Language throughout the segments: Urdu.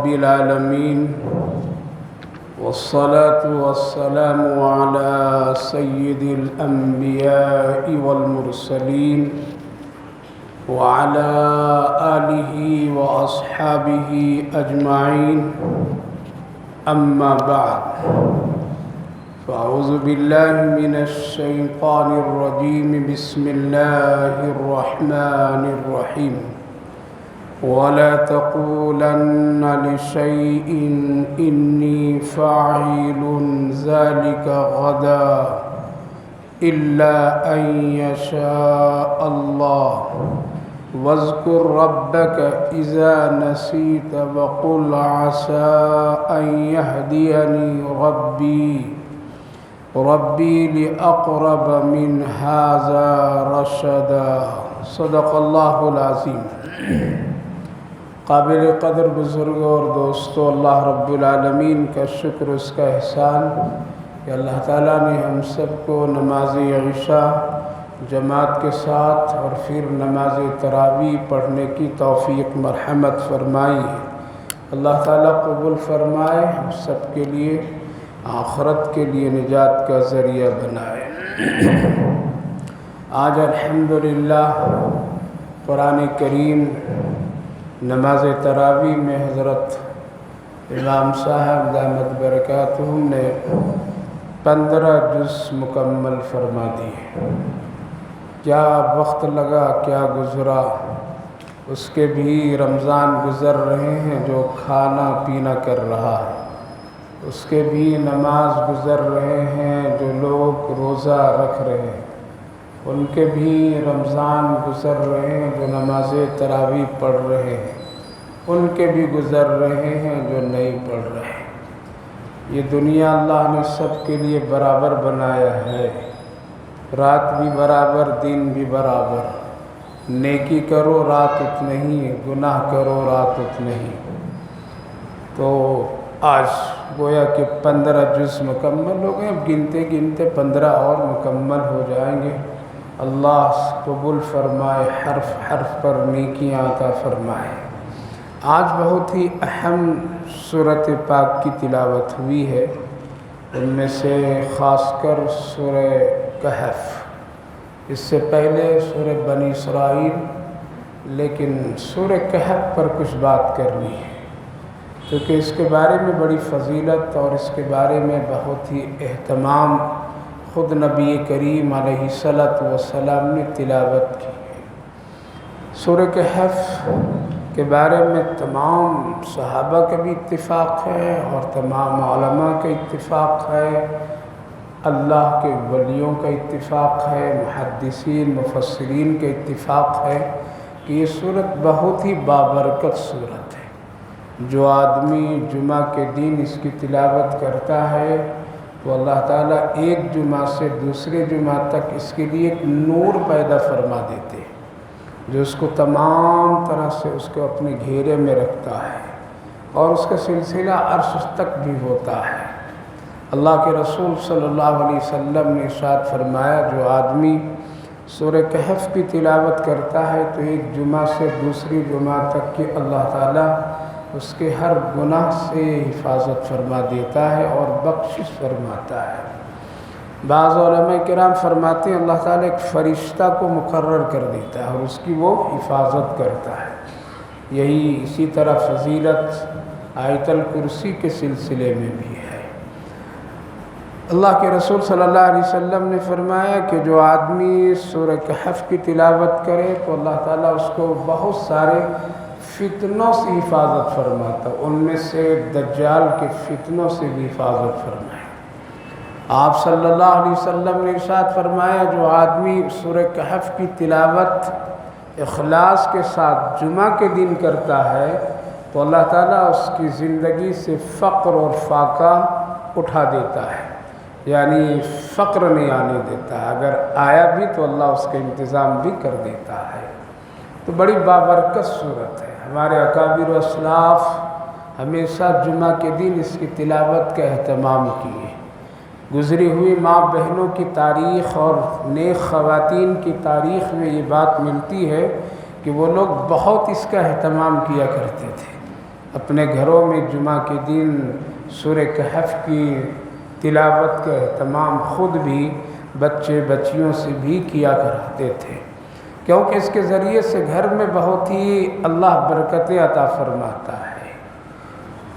رب العالمين والصلاة والسلام على سيد الأنبياء والمرسلين وعلى آله وأصحابه أجمعين أما بعد فأعوذ بالله من الشيطان الرجيم بسم الله الرحمن الرحيم ولا تقولن لشيء إني فاعل ذلك غدا إلا أن يشاء الله واذكر ربك إذا نسيت وقل عسى أن يهديني ربي لأقرب من هذا رشدا صدق اللہ العظیم۔ قابل قدر بزرگوں اور دوستوں، اللہ رب العالمین کا شکر، اس کا احسان کہ اللہ تعالیٰ نے ہم سب کو نماز عشاء جماعت کے ساتھ اور پھر نماز تراویح پڑھنے کی توفیق مرحمت فرمائی ہے۔ اللہ تعالیٰ قبول فرمائے، ہم سب کے لیے آخرت کے لیے نجات کا ذریعہ بنائے۔ آج الحمدللہ قرآن کریم نماز تراویح میں حضرت امام صاحب دامت برکاتہم نے 15 جز مکمل فرما دیے۔ کیا وقت لگا، کیا گزرا، اس کے بھی رمضان گزر رہے ہیں جو کھانا پینا کر رہا ہے، اس کے بھی نماز گزر رہے ہیں جو لوگ روزہ رکھ رہے ہیں، ان کے بھی رمضان گزر رہے ہیں جو نماز تراویح پڑھ رہے ہیں، ان کے بھی گزر رہے ہیں جو نہیں پڑھ رہے۔ یہ دنیا اللہ نے سب کے لیے برابر بنایا ہے، رات بھی برابر، دن بھی برابر، نیکی کرو رات اتنے ہی، گناہ کرو رات اتنے ہی۔ تو آج گویا کہ 15 جز مکمل ہو گئے، اب گنتے گنتے 15 اور مکمل ہو جائیں گے۔ اللہ قبول فرمائے، حرف حرف پر نیکیاں عطا فرمائے۔ آج بہت ہی اہم سورۃ پاک کی تلاوت ہوئی ہے، ان میں سے خاص کر سورہ کہف، اس سے پہلے سورہ بنی اسرائیل، لیکن سورہ کہف پر کچھ بات کرنی ہے کیونکہ اس کے بارے میں بڑی فضیلت اور اس کے بارے میں بہت ہی اہتمام خود نبی کریم علیہ السلام نے تلاوت کی ہے۔ سورہ کہف کے بارے میں تمام صحابہ کا بھی اتفاق ہے اور تمام علماء کا اتفاق ہے، اللہ کے ولیوں کا اتفاق ہے، محدثین مفسرین کا اتفاق ہے کہ یہ سورت بہت ہی بابرکت سورت ہے۔ جو آدمی جمعہ کے دن اس کی تلاوت کرتا ہے تو اللہ تعالیٰ ایک جمعہ سے دوسرے جمعہ تک اس کے لیے ایک نور پیدا فرما دیتے ہیں جو اس کو تمام طرح سے اس کو اپنے گھیرے میں رکھتا ہے اور اس کا سلسلہ عرش تک بھی ہوتا ہے۔ اللہ کے رسول صلی اللہ علیہ وسلم نے ارشاد فرمایا، جو آدمی سورہ کہف کی تلاوت کرتا ہے تو ایک جمعہ سے دوسری جمعہ تک کہ اللہ تعالیٰ اس کے ہر گناہ سے حفاظت فرما دیتا ہے اور بخشش فرماتا ہے۔ بعض علماء کرام فرماتے ہیں اللہ تعالیٰ ایک فرشتہ کو مقرر کر دیتا ہے اور اس کی وہ حفاظت کرتا ہے۔ یہی اسی طرح فضیلت آیت الکرسی کے سلسلے میں بھی ہے۔ اللہ کے رسول صلی اللہ علیہ وسلم نے فرمایا کہ جو آدمی سورہ کہف کی تلاوت کرے تو اللہ تعالیٰ اس کو بہت سارے فتنوں سے حفاظت فرماتا، ان میں سے دجال کے فتنوں سے بھی حفاظت فرمائے۔ آپ صلی اللہ علیہ وسلم نے ارشاد فرمایا، جو آدمی سورہ کہف کی تلاوت اخلاص کے ساتھ جمعہ کے دن کرتا ہے تو اللہ تعالیٰ اس کی زندگی سے فقر اور فاقہ اٹھا دیتا ہے، یعنی فقر نہیں آنے دیتا ہے، اگر آیا بھی تو اللہ اس کا انتظام بھی کر دیتا ہے۔ تو بڑی بابرکت صورت ہے۔ ہمارے اکابر و اسلاف ہمیشہ جمعہ کے دن اس کی تلاوت کا اہتمام کیے۔ گزری ہوئی ماں بہنوں کی تاریخ اور نیک خواتین کی تاریخ میں یہ بات ملتی ہے کہ وہ لوگ بہت اس کا اہتمام کیا کرتے تھے۔ اپنے گھروں میں جمعہ کے دن سورہ کہف کی تلاوت کا اہتمام خود بھی بچے بچیوں سے بھی کیا کرتے تھے، کیونکہ اس کے ذریعے سے گھر میں بہت ہی اللہ برکتیں عطا فرماتا ہے۔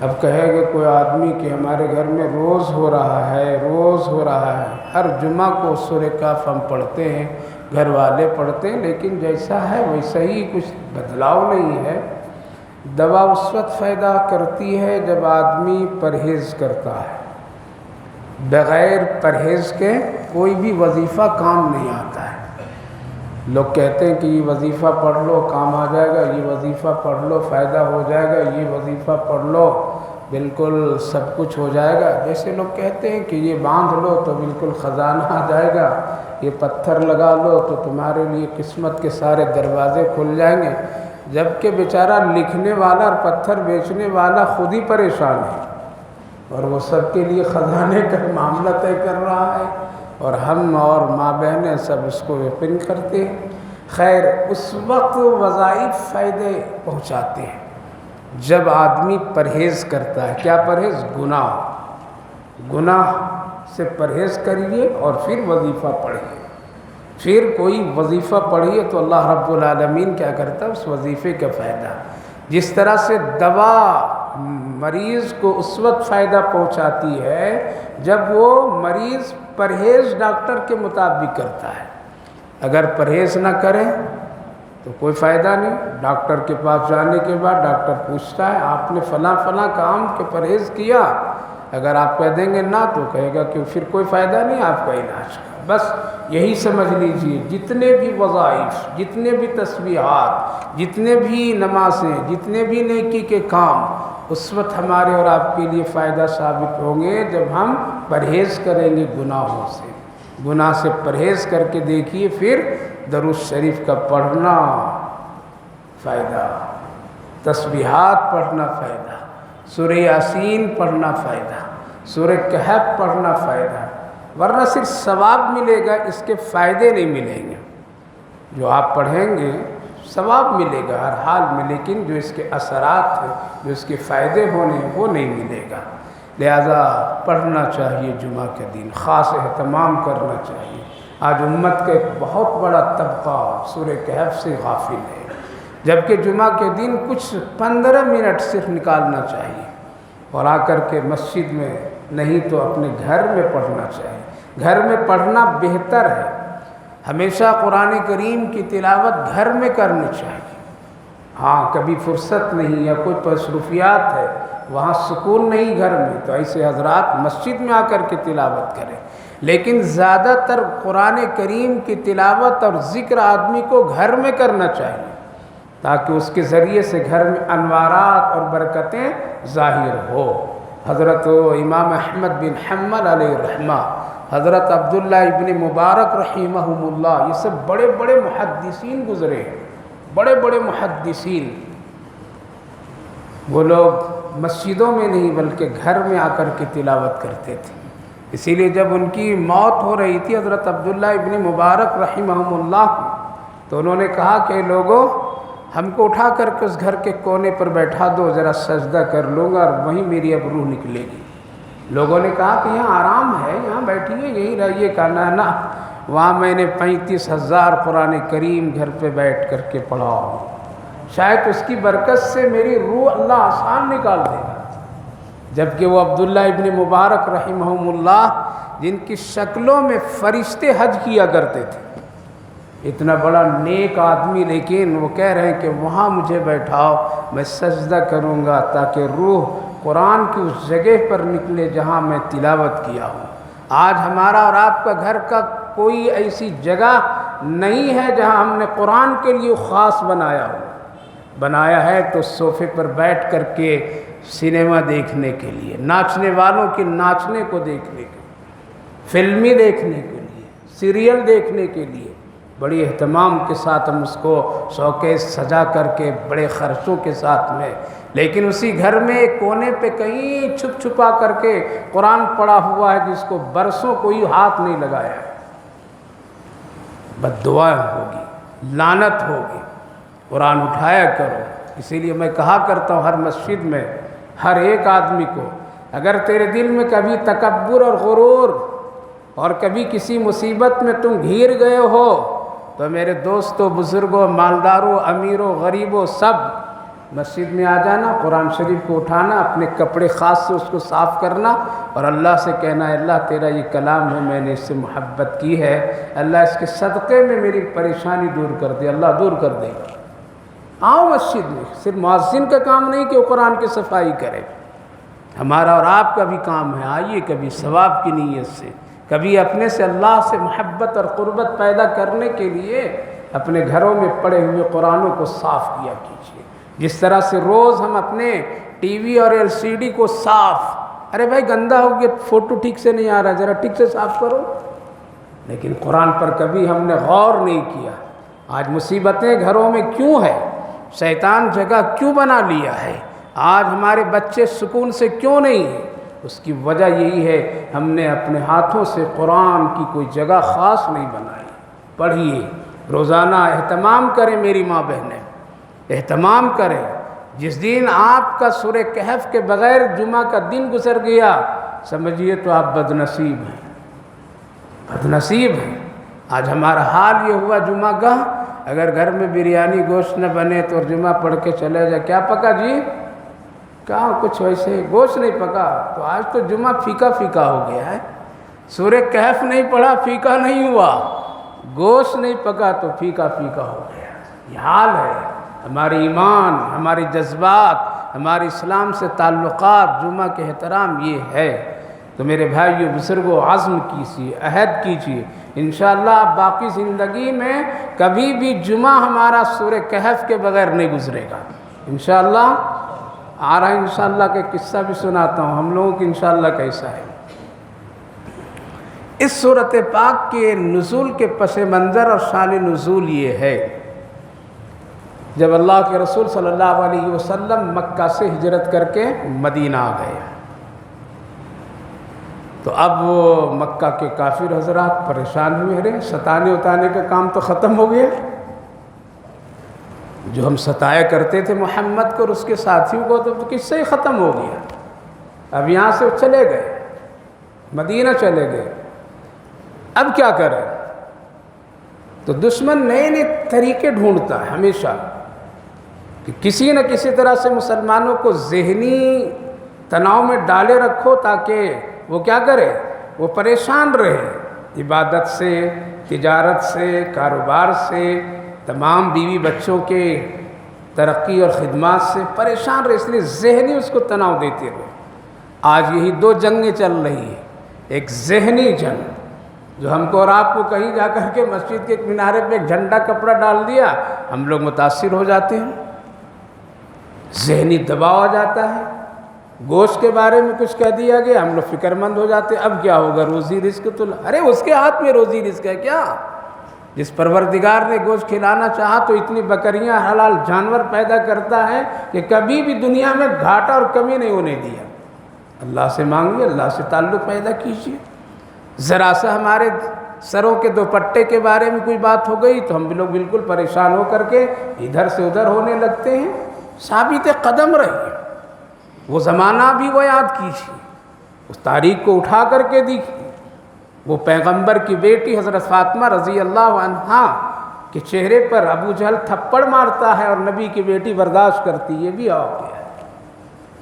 اب کہے گا کوئی آدمی کہ ہمارے گھر میں روز ہو رہا ہے، ہر جمعہ کو سورہ کہف ہم پڑھتے ہیں، گھر والے پڑھتے ہیں، لیکن جیسا ہے ویسا ہی، کچھ بدلاؤ نہیں ہے۔ دوا اس وقت فائدہ کرتی ہے جب آدمی پرہیز کرتا ہے، بغیر پرہیز کے کوئی بھی وظیفہ کام نہیں آتا ہے۔ لوگ کہتے ہیں کہ یہ وظیفہ پڑھ لو کام آ جائے گا، یہ وظیفہ پڑھ لو فائدہ ہو جائے گا، یہ وظیفہ پڑھ لو بالکل سب کچھ ہو جائے گا۔ جیسے لوگ کہتے ہیں کہ یہ باندھ لو تو بالکل خزانہ آ جائے گا، یہ پتھر لگا لو تو تمہارے لیے قسمت کے سارے دروازے کھل جائیں گے، جبکہ بیچارہ لکھنے والا اور پتھر بیچنے والا خود ہی پریشان ہے، اور وہ سب کے لیے خزانے کا معاملہ طے کر رہا ہے، اور ہم اور ماں بہنیں سب اس کو یقین کرتے ہیں۔ خیر، اس وقت وظائف فائدے پہنچاتے ہیں جب آدمی پرہیز کرتا ہے۔ کیا پرہیز؟ گناہ سے پرہیز کریے اور پھر وظیفہ پڑھیے، پھر کوئی وظیفہ پڑھیے تو اللہ رب العالمین کیا کرتا ہے؟ اس وظیفے کا فائدہ۔ جس طرح سے دوا مریض کو اس وقت فائدہ پہنچاتی ہے جب وہ مریض پرہیز ڈاکٹر کے مطابق کرتا ہے، اگر پرہیز نہ کرے تو کوئی فائدہ نہیں۔ ڈاکٹر کے پاس جانے کے بعد ڈاکٹر پوچھتا ہے آپ نے فلاں کام کے پرہیز کیا؟ اگر آپ کہہ دیں گے نہ تو کہے گا کہ پھر کوئی فائدہ نہیں آپ کا علاج کا۔ بس یہی سمجھ لیجئے، جتنے بھی وظائف، جتنے بھی تسبیحات، جتنے بھی نمازیں، جتنے بھی نیکی کے کام اس وقت ہمارے اور آپ کے لیے فائدہ ثابت ہوں گے جب ہم پرہیز کریں گے گناہوں سے۔ گناہ سے پرہیز کر کے دیکھیے، پھر درود شریف کا پڑھنا فائدہ، تسبیحات پڑھنا فائدہ، سورہ یاسین پڑھنا فائدہ، سورہ کہف پڑھنا فائدہ، ورنہ صرف ثواب ملے گا، اس کے فائدے نہیں ملیں گے۔ جو آپ پڑھیں گے ثواب ملے گا ہر حال میں، لیکن جو اس کے اثرات ہیں، جو اس کے فائدے ہونے ہیں وہ نہیں ملے گا۔ لہذا پڑھنا چاہیے، جمعہ کے دن خاص اہتمام کرنا چاہیے۔ آج امت کا ایک بہت بڑا طبقہ سورہ کہف سے غافل ہے، جبکہ جمعہ کے دن کچھ 15 منٹ صرف نکالنا چاہیے اور آ کر کے مسجد میں، نہیں تو اپنے گھر میں پڑھنا چاہیے۔ گھر میں پڑھنا بہتر ہے۔ ہمیشہ قرآن کریم کی تلاوت گھر میں کرنی چاہیے۔ ہاں کبھی فرصت نہیں یا کوئی مصروفیات ہے، وہاں سکون نہیں گھر میں، تو ایسے حضرات مسجد میں آ کر کے تلاوت کریں، لیکن زیادہ تر قرآن کریم کی تلاوت اور ذکر آدمی کو گھر میں کرنا چاہیے، تاکہ اس کے ذریعے سے گھر میں انوارات اور برکتیں ظاہر ہو۔ حضرت امام احمد بن حنبل علیہ رحمہ، حضرت عبداللہ ابن مبارک رحمہم اللہ، یہ سب بڑے بڑے محدثین گزرے ہیں، بڑے بڑے محدثین۔ وہ لوگ مسجدوں میں نہیں بلکہ گھر میں آ کر کے تلاوت کرتے تھے۔ اسی لیے جب ان کی موت ہو رہی تھی حضرت عبداللہ ابن مبارک رحمہم اللہ کی، تو انہوں نے کہا کہ لوگوں، ہم کو اٹھا کر کے اس گھر کے کونے پر بیٹھا دو، ذرا سجدہ کر لوں گا اور وہیں میری اب روح نکلے گی۔ لوگوں نے کہا کہ یہاں آرام ہے، یہاں بیٹھیے، یہی رہیے۔ کہا نا، وہاں میں نے 35,000 قرآن کریم گھر پہ بیٹھ کر کے پڑھا ہوں، شاید اس کی برکت سے میری روح اللہ آسان نکال دے گا۔ جبکہ وہ عبداللہ ابن مبارک رحمہم اللہ، جن کی شکلوں میں فرشتے حج کیا کرتے تھے، اتنا بڑا نیک آدمی، لیکن وہ کہہ رہے ہیں کہ وہاں مجھے بیٹھاؤ، میں سجدہ کروں گا تاکہ روح قرآن کی اس جگہ پر نکلے جہاں میں تلاوت کیا ہوں۔ آج ہمارا اور آپ کا گھر کا کوئی ایسی جگہ نہیں ہے جہاں ہم نے قرآن کے لیے خاص بنایا ہے تو صوفے پر بیٹھ کر کے سنیما دیکھنے کے لیے، ناچنے والوں کے ناچنے کو دیکھنے کے لیے، فلمی دیکھنے کے لیے، سیریل دیکھنے کے لیے، بڑی اہتمام کے ساتھ ہم اس کو شوکیس سجا کر کے بڑے خرچوں کے ساتھ میں، لیکن اسی گھر میں ایک کونے پہ کہیں چھپ چھپا کر کے قرآن پڑھا ہوا ہے جس کو برسوں کوئی ہاتھ نہیں لگایا ہے۔ بد دعا ہوگی، لعنت ہوگی۔ قرآن اٹھایا کرو، اسی لیے میں کہا کرتا ہوں ہر مسجد میں ہر ایک آدمی کو، اگر تیرے دل میں کبھی تکبر اور غرور اور کبھی کسی مصیبت میں تم گھیر گئے ہو تو میرے دوستوں، بزرگوں، مالداروں، امیروں، غریبوں، سب مسجد میں آ جانا، قرآن شریف کو اٹھانا، اپنے کپڑے خاص سے اس کو صاف کرنا اور اللہ سے کہنا ہے اللہ تیرا یہ کلام ہے، میں نے اس سے محبت کی ہے، اللہ اس کے صدقے میں میری پریشانی دور کر دے، اللہ دور کر دے گا۔ آؤ مسجد میں، صرف مؤذن کا کام نہیں کہ وہ قرآن کی صفائی کرے، ہمارا اور آپ کا بھی کام ہے، آئیے کبھی ثواب کی نیت سے، کبھی اپنے سے اللہ سے محبت اور قربت پیدا کرنے کے لیے اپنے گھروں میں پڑے ہوئے قرآنوں کو صاف کیا کیجیے، جس طرح سے روز ہم اپنے ٹی وی اور LCD کو صاف، ارے بھائی گندا ہو گیا، فوٹو ٹھیک سے نہیں آ رہا، ذرا ٹھیک سے صاف کرو، لیکن قرآن پر کبھی ہم نے غور نہیں کیا۔ آج مصیبتیں گھروں میں کیوں ہے؟ شیطان جگہ کیوں بنا لیا ہے؟ آج ہمارے بچے سکون سے کیوں نہیں ہیں؟ اس کی وجہ یہی ہے ہم نے اپنے ہاتھوں سے قرآن کی کوئی جگہ خاص نہیں بنائی۔ پڑھیے، روزانہ اہتمام کریں، میری ماں بہنیں اہتمام کریں۔ جس دن آپ کا سورہ کہف کے بغیر جمعہ کا دن گزر گیا سمجھیے تو آپ بد نصیب ہیں، بد نصیب ہیں۔ آج ہمارا حال یہ ہوا جمعہ کا، اگر گھر میں بریانی گوشت نہ بنے تو جمعہ پڑھ کے چلے جائے، کیا پکا جی؟ کہاں کچھ ویسے گوشت نہیں پکا، تو آج تو جمعہ پھیکا پھیکا ہو گیا ہے۔ سورہ کہف نہیں پڑھا، پھیکا نہیں ہوا، گوشت نہیں پکا تو پھیکا پھیکا ہو گیا۔ یہ حال ہے ہماری ایمان، ہمارے جذبات، ہمارے اسلام سے تعلقات، جمعہ کے احترام یہ ہے۔ تو میرے بھائیو بزرگوں، عزم کیجیے، عہد کیجیے، انشاءاللہ آپ باقی زندگی میں کبھی بھی جمعہ ہمارا سورہ کہف کے بغیر نہیں گزرے گا انشاءاللہ۔ آ رہا ہے انشاءاللہ کہ قصہ بھی سناتا ہوں ہم لوگوں کی انشاءاللہ کیسا ہے۔ اس سورۃ پاک کے نزول کے پس منظر اور شان نزول یہ ہے، جب اللہ کے رسول صلی اللہ علیہ وسلم مکہ سے ہجرت کر کے مدینہ آ گئے تو اب وہ مکہ کے کافر حضرات پریشان ہوئے رہے، ستانے اتانے کا کام تو ختم ہو گیا، جو ہم ستایا کرتے تھے محمد کو اور اس کے ساتھیوں کو تو کس سے ہی ختم ہو گیا۔ اب یہاں سے چلے گئے، مدینہ چلے گئے، اب کیا کریں؟ تو دشمن نئے نئے طریقے ڈھونڈتا ہے ہمیشہ کہ کسی نہ کسی طرح سے مسلمانوں کو ذہنی تناؤ میں ڈالے رکھو تاکہ وہ کیا کرے، وہ پریشان رہے، عبادت سے، تجارت سے، کاروبار سے، تمام بیوی بچوں کے ترقی اور خدمات سے پریشان رہے، اس لیے ذہنی اس کو تناؤ دیتے رہے۔ آج یہی دو جنگیں چل رہی ہیں، ایک ذہنی جنگ جو ہم کو اور آپ کو کہیں جا کر کے مسجد کے ایک مینارے پہ ایک جھنڈا کپڑا ڈال دیا ہم لوگ متاثر ہو جاتے ہیں، ذہنی دباؤ آ جاتا ہے، گوشت کے بارے میں کچھ کہہ دیا گیا ہم لوگ فکر مند ہو جاتے ہیں، اب کیا ہوگا، روزی رزق تو ارے اس کے ہاتھ میں روزی رزق ہے کیا؟ جس پروردگار نے گوشت کھلانا چاہا تو اتنی بکریاں حلال جانور پیدا کرتا ہے کہ کبھی بھی دنیا میں گھاٹا اور کمی نہیں ہونے دیا۔ اللہ سے مانگیے، اللہ سے تعلق پیدا کیجیے۔ ذرا سا ہمارے سروں کے دوپٹے کے بارے میں کوئی بات ہو گئی تو ہم لوگ بالکل پریشان ہو کر کے ادھر سے ادھر ہونے لگتے ہیں۔ ثابت قدم رہیے، وہ زمانہ بھی وہ یاد کیجیے، اس تاریخ کو اٹھا کر کے دیکھیے، وہ پیغمبر کی بیٹی حضرت فاطمہ رضی اللہ عنہا کے چہرے پر ابو جہل تھپڑ مارتا ہے اور نبی کی بیٹی برداشت کرتی، یہ بھی واقعہ ہے۔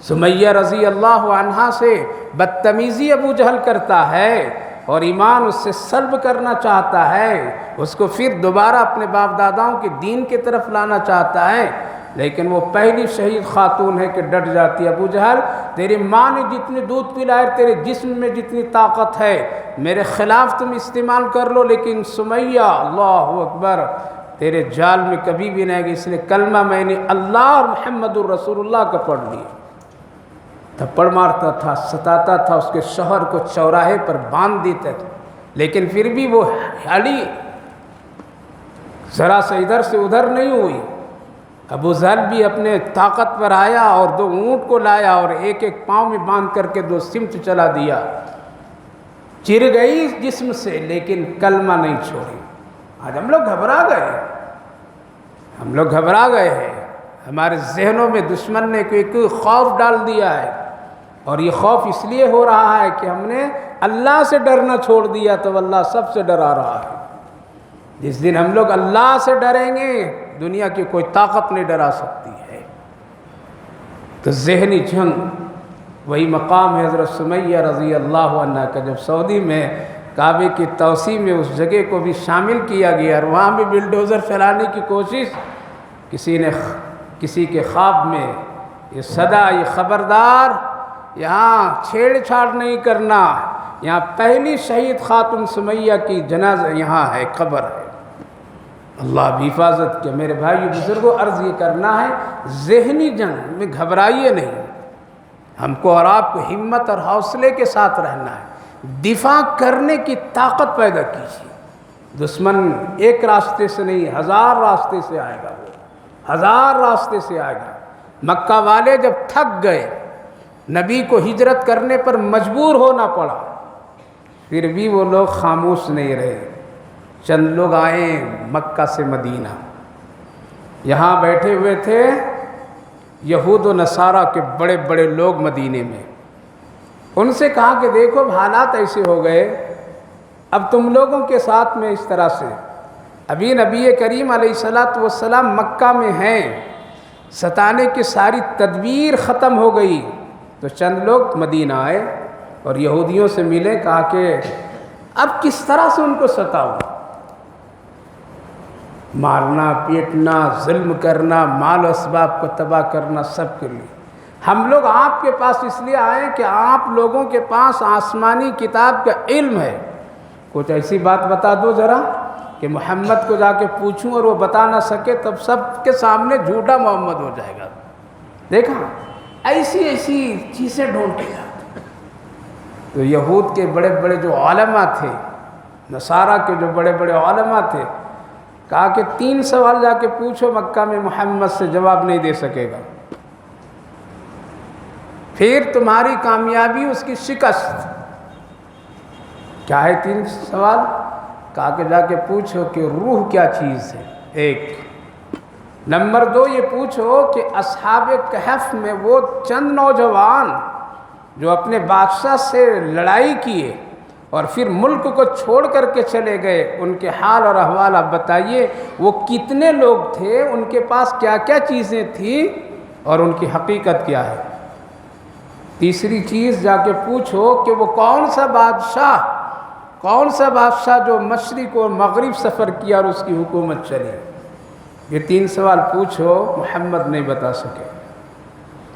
سمیہ رضی اللہ عنہا سے بدتمیزی ابو جہل کرتا ہے اور ایمان اس سے سلب کرنا چاہتا ہے، اس کو پھر دوبارہ اپنے باپ داداؤں کے دین کی طرف لانا چاہتا ہے، لیکن وہ پہلی شہید خاتون ہے کہ ڈٹ جاتی ہے، ابو جہل تیری ماں نے جتنی دودھ پلائے، تیرے جسم میں جتنی طاقت ہے میرے خلاف تم استعمال کر لو، لیکن سمیہ اللہ اکبر تیرے جال میں کبھی بھی نہیں گئی، اس لیے کلمہ میں نے اللہ اور محمد الرسول اللہ کا پڑھ لیا۔ تھپڑ مارتا تھا، ستاتا تھا، اس کے شوہر کو چوراہے پر باندھ دیتے تھے، لیکن پھر بھی وہ ہلی ذرا سے ادھر سے ادھر نہیں ہوئی۔ ابو جہل بھی اپنے طاقت پر آیا اور دو اونٹ کو لایا اور ایک ایک پاؤں میں باندھ کر کے دو سمت چلا دیا، چر گئی جسم سے لیکن کلمہ نہیں چھوڑی۔ آج ہم لوگ گھبرا گئے، ہم لوگ گھبرا گئے ہیں، ہمارے ذہنوں میں دشمن نے کوئی خوف ڈال دیا ہے، اور یہ خوف اس لیے ہو رہا ہے کہ ہم نے اللہ سے ڈرنا چھوڑ دیا تو اللہ سب سے ڈرا رہا ہے۔ جس دن ہم لوگ اللہ سے ڈریں گے دنیا کی کوئی طاقت نہیں ڈرا سکتی ہے۔ تو ذہنی جنگ، وہی مقام ہے حضرت سمیہ رضی اللہ عنہ کا، جب سعودی میں کعبے کی توسیع میں اس جگہ کو بھی شامل کیا گیا اور وہاں بھی بلڈوزر چلانے کی کوشش، کسی کے خواب میں یہ صدا، یہ خبردار، یہاں چھیڑ چھاڑ نہیں کرنا، یہاں پہلی شہید خاتون سمیہ کی جنازہ یہاں ہے، قبر ہے۔ اللہ بھی حفاظت کے میرے بھائیو بزرگوں، عرض یہ کرنا ہے ذہنی جنگ میں گھبرائیے نہیں، ہم کو اور آپ کو ہمت اور حوصلے کے ساتھ رہنا ہے، دفاع کرنے کی طاقت پیدا کیجیے۔ دشمن ایک راستے سے نہیں، 1000 راستے سے آئے گا، وہ 1000 راستے سے آئے گا۔ مکہ والے جب تھک گئے، نبی کو ہجرت کرنے پر مجبور ہونا پڑا، پھر بھی وہ لوگ خاموش نہیں رہے۔ چند لوگ آئے مکہ سے مدینہ، یہاں بیٹھے ہوئے تھے یہود و نصارہ کے بڑے بڑے لوگ مدینے میں۔ ان سے کہا کہ دیکھو حالات ایسے ہو گئے، اب تم لوگوں کے ساتھ میں اس طرح سے، ابھی نبی کریم علیہ السلام مکہ میں ہیں، ستانے کی ساری تدبیر ختم ہو گئی، تو چند لوگ مدینہ آئے اور یہودیوں سے ملے، کہا کہ اب کس طرح سے ان کو ستاؤ، مارنا پیٹنا ظلم کرنا مال و اسباب کو تباہ کرنا سب کے لیے۔ ہم لوگ آپ کے پاس اس لیے آئے کہ آپ لوگوں کے پاس آسمانی کتاب کا علم ہے، کچھ ایسی بات بتا دو ذرا کہ محمد کو جا کے پوچھوں اور وہ بتا نہ سکے، تب سب کے سامنے جھوٹا محمد ہو جائے گا۔ دیکھا ایسی چیزیں ڈھونڈ کے جاتے۔ تو یہود کے بڑے بڑے جو علماء تھے، نصارہ کے جو بڑے بڑے علماء تھے، کہا کہ 3 سوال جا کے پوچھو، مکہ میں محمد سے جواب نہیں دے سکے گا، پھر تمہاری کامیابی اس کی شکست۔ کیا ہے 3 سوال؟ کہا کہ جا کے پوچھو کہ روح کیا چیز ہے، 1۔ نمبر 2 یہ پوچھو کہ اصحاب کہف میں وہ چند نوجوان جو اپنے بادشاہ سے لڑائی کیے اور پھر ملک کو چھوڑ کر کے چلے گئے، ان کے حال اور احوال آپ بتائیے، وہ کتنے لوگ تھے، ان کے پاس کیا کیا چیزیں تھیں اور ان کی حقیقت کیا ہے۔ تیسری چیز جا کے پوچھو کہ وہ کون سا بادشاہ جو مشرق اور مغرب سفر کیا اور اس کی حکومت چلی۔ یہ 3 سوال پوچھو، محمد نہیں بتا سکے۔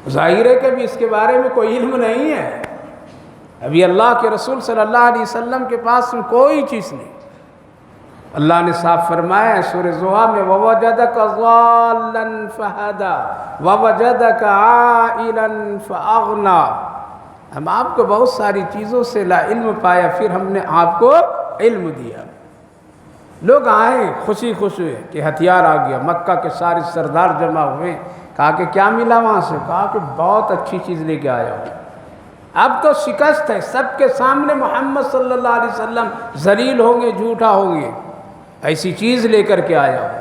ظاہر ہے کہ بھی اس کے بارے میں کوئی علم نہیں ہے، ابھی اللہ کے رسول صلی اللہ علیہ وسلم کے پاس کوئی چیز نہیں۔ اللہ نے صاف فرمایا ہے سورہ زحا میں، وَوَجَدَكَ ضَالًّا فَهَدَىٰ وَوَجَدَكَ عَائِلًا فَأَغْنَىٰ۔ ہم آپ کو بہت ساری چیزوں سے لا علم پایا، پھر ہم نے آپ کو علم دیا۔ لوگ آئے خوشی خوشی کہ ہتھیار آ گیا، مکہ کے سارے سردار جمع ہوئے، کہا کہ کیا ملا وہاں سے؟ کہا کہ بہت اچھی چیز لے کے آیا ہوں۔ اب تو شکست ہے، سب کے سامنے محمد صلی اللہ علیہ وسلم ذلیل ہوں گے، جھوٹا ہوں گے، ایسی چیز لے کر کے آیا ہوں۔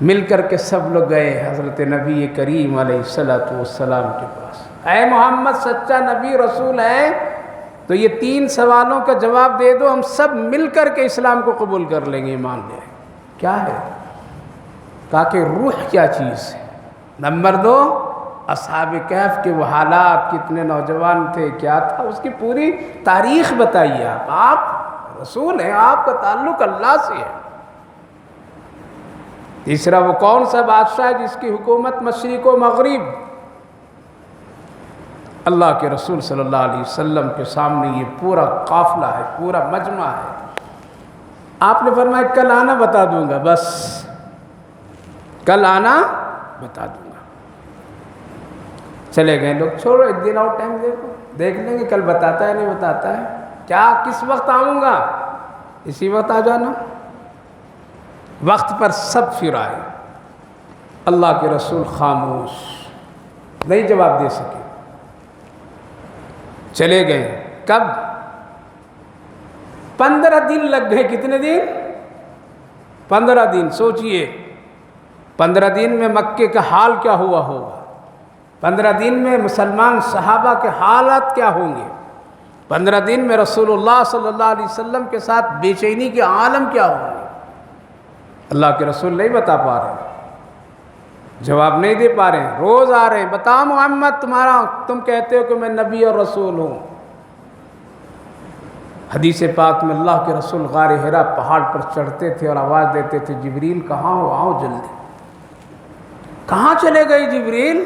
مل کر کے سب لوگ گئے حضرت نبی کریم علیہ السلام کے پاس، اے محمد سچا نبی رسول ہے تو یہ 3 سوالوں کا جواب دے دو، ہم سب مل کر کے اسلام کو قبول کر لیں گے، ایمان لے۔ کیا ہے؟ کہا کہ روح کیا چیز ہے۔ نمبر 2 اصحاب کہف کے وہ حالات، کتنے نوجوان تھے، کیا تھا، اس کی پوری تاریخ بتائیے۔ آپ رسول ہیں، آپ کا تعلق اللہ سے ہے۔ تیسرا وہ کون سا بادشاہ ہے جس کی حکومت مشرق و مغرب؟ اللہ کے رسول صلی اللہ علیہ وسلم کے سامنے یہ پورا قافلہ ہے، پورا مجمع ہے۔ آپ نے فرمایا کل آنا بتا دوں گا، بس کل آنا بتا دوں گا۔ چلے گئے لوگ، چھوڑو 1 دن اور ٹائم دیکھ لیں گے، کل بتاتا ہے نہیں بتاتا ہے، کیا کس وقت آؤں گا، اسی وقت آ جانا۔ وقت پر سب پھر آئے، اللہ کے رسول خاموش، نہیں جواب دے سکے، چلے گئے۔ کب؟ 15 دن لگ گئے۔ کتنے دن؟ 15 دن۔ سوچئے 15 دن میں مکے کا حال کیا ہوا ہوگا، 15 دن میں مسلمان صحابہ کے حالات کیا ہوں گے، 15 دن میں رسول اللہ صلی اللہ علیہ وسلم کے ساتھ بے چینی کے عالم کیا ہوں گے۔ اللہ کے رسول نہیں بتا پا رہے ہیں، جواب نہیں دے پا رہے ہیں، روز آ رہے ہیں، بتا محمد تم کہتے ہو کہ میں نبی اور رسول ہوں۔ حدیث پاک میں اللہ کے رسول غار حرا پہاڑ پر چڑھتے تھے اور آواز دیتے تھے، جبریل کہاں ہو، آؤ جلدی۔ کہاں چلے گئے جبریل؟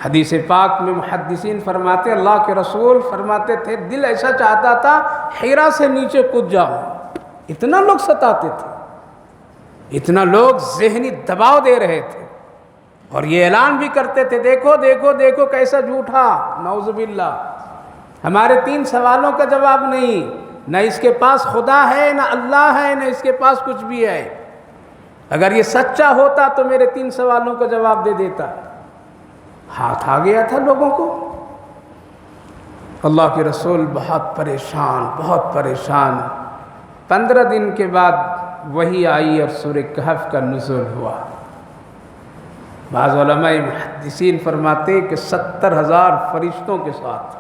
حدیث پاک میں محدثین فرماتے، اللہ کے رسول فرماتے تھے دل ایسا چاہتا تھا حرا سے نیچے کود جاؤ، اتنا لوگ ستاتے تھے، اتنا لوگ ذہنی دباؤ دے رہے تھے، اور یہ اعلان بھی کرتے تھے دیکھو دیکھو دیکھو کیسا جھوٹا، نعوذ باللہ، ہمارے 3 سوالوں کا جواب نہیں، نہ اس کے پاس خدا ہے، نہ اللہ ہے، نہ اس کے پاس کچھ بھی ہے، اگر یہ سچا ہوتا تو میرے 3 سوالوں کا جواب دے دیتا۔ ہاتھ آ گیا تھا لوگوں کو۔ اللہ کے رسول بہت پریشان، بہت پریشان۔ 15 دن کے بعد وحی آئی اور سورہ کہف کا نزول ہوا۔ بعض علماء محدثین فرماتے کہ 70,000 فرشتوں کے ساتھ،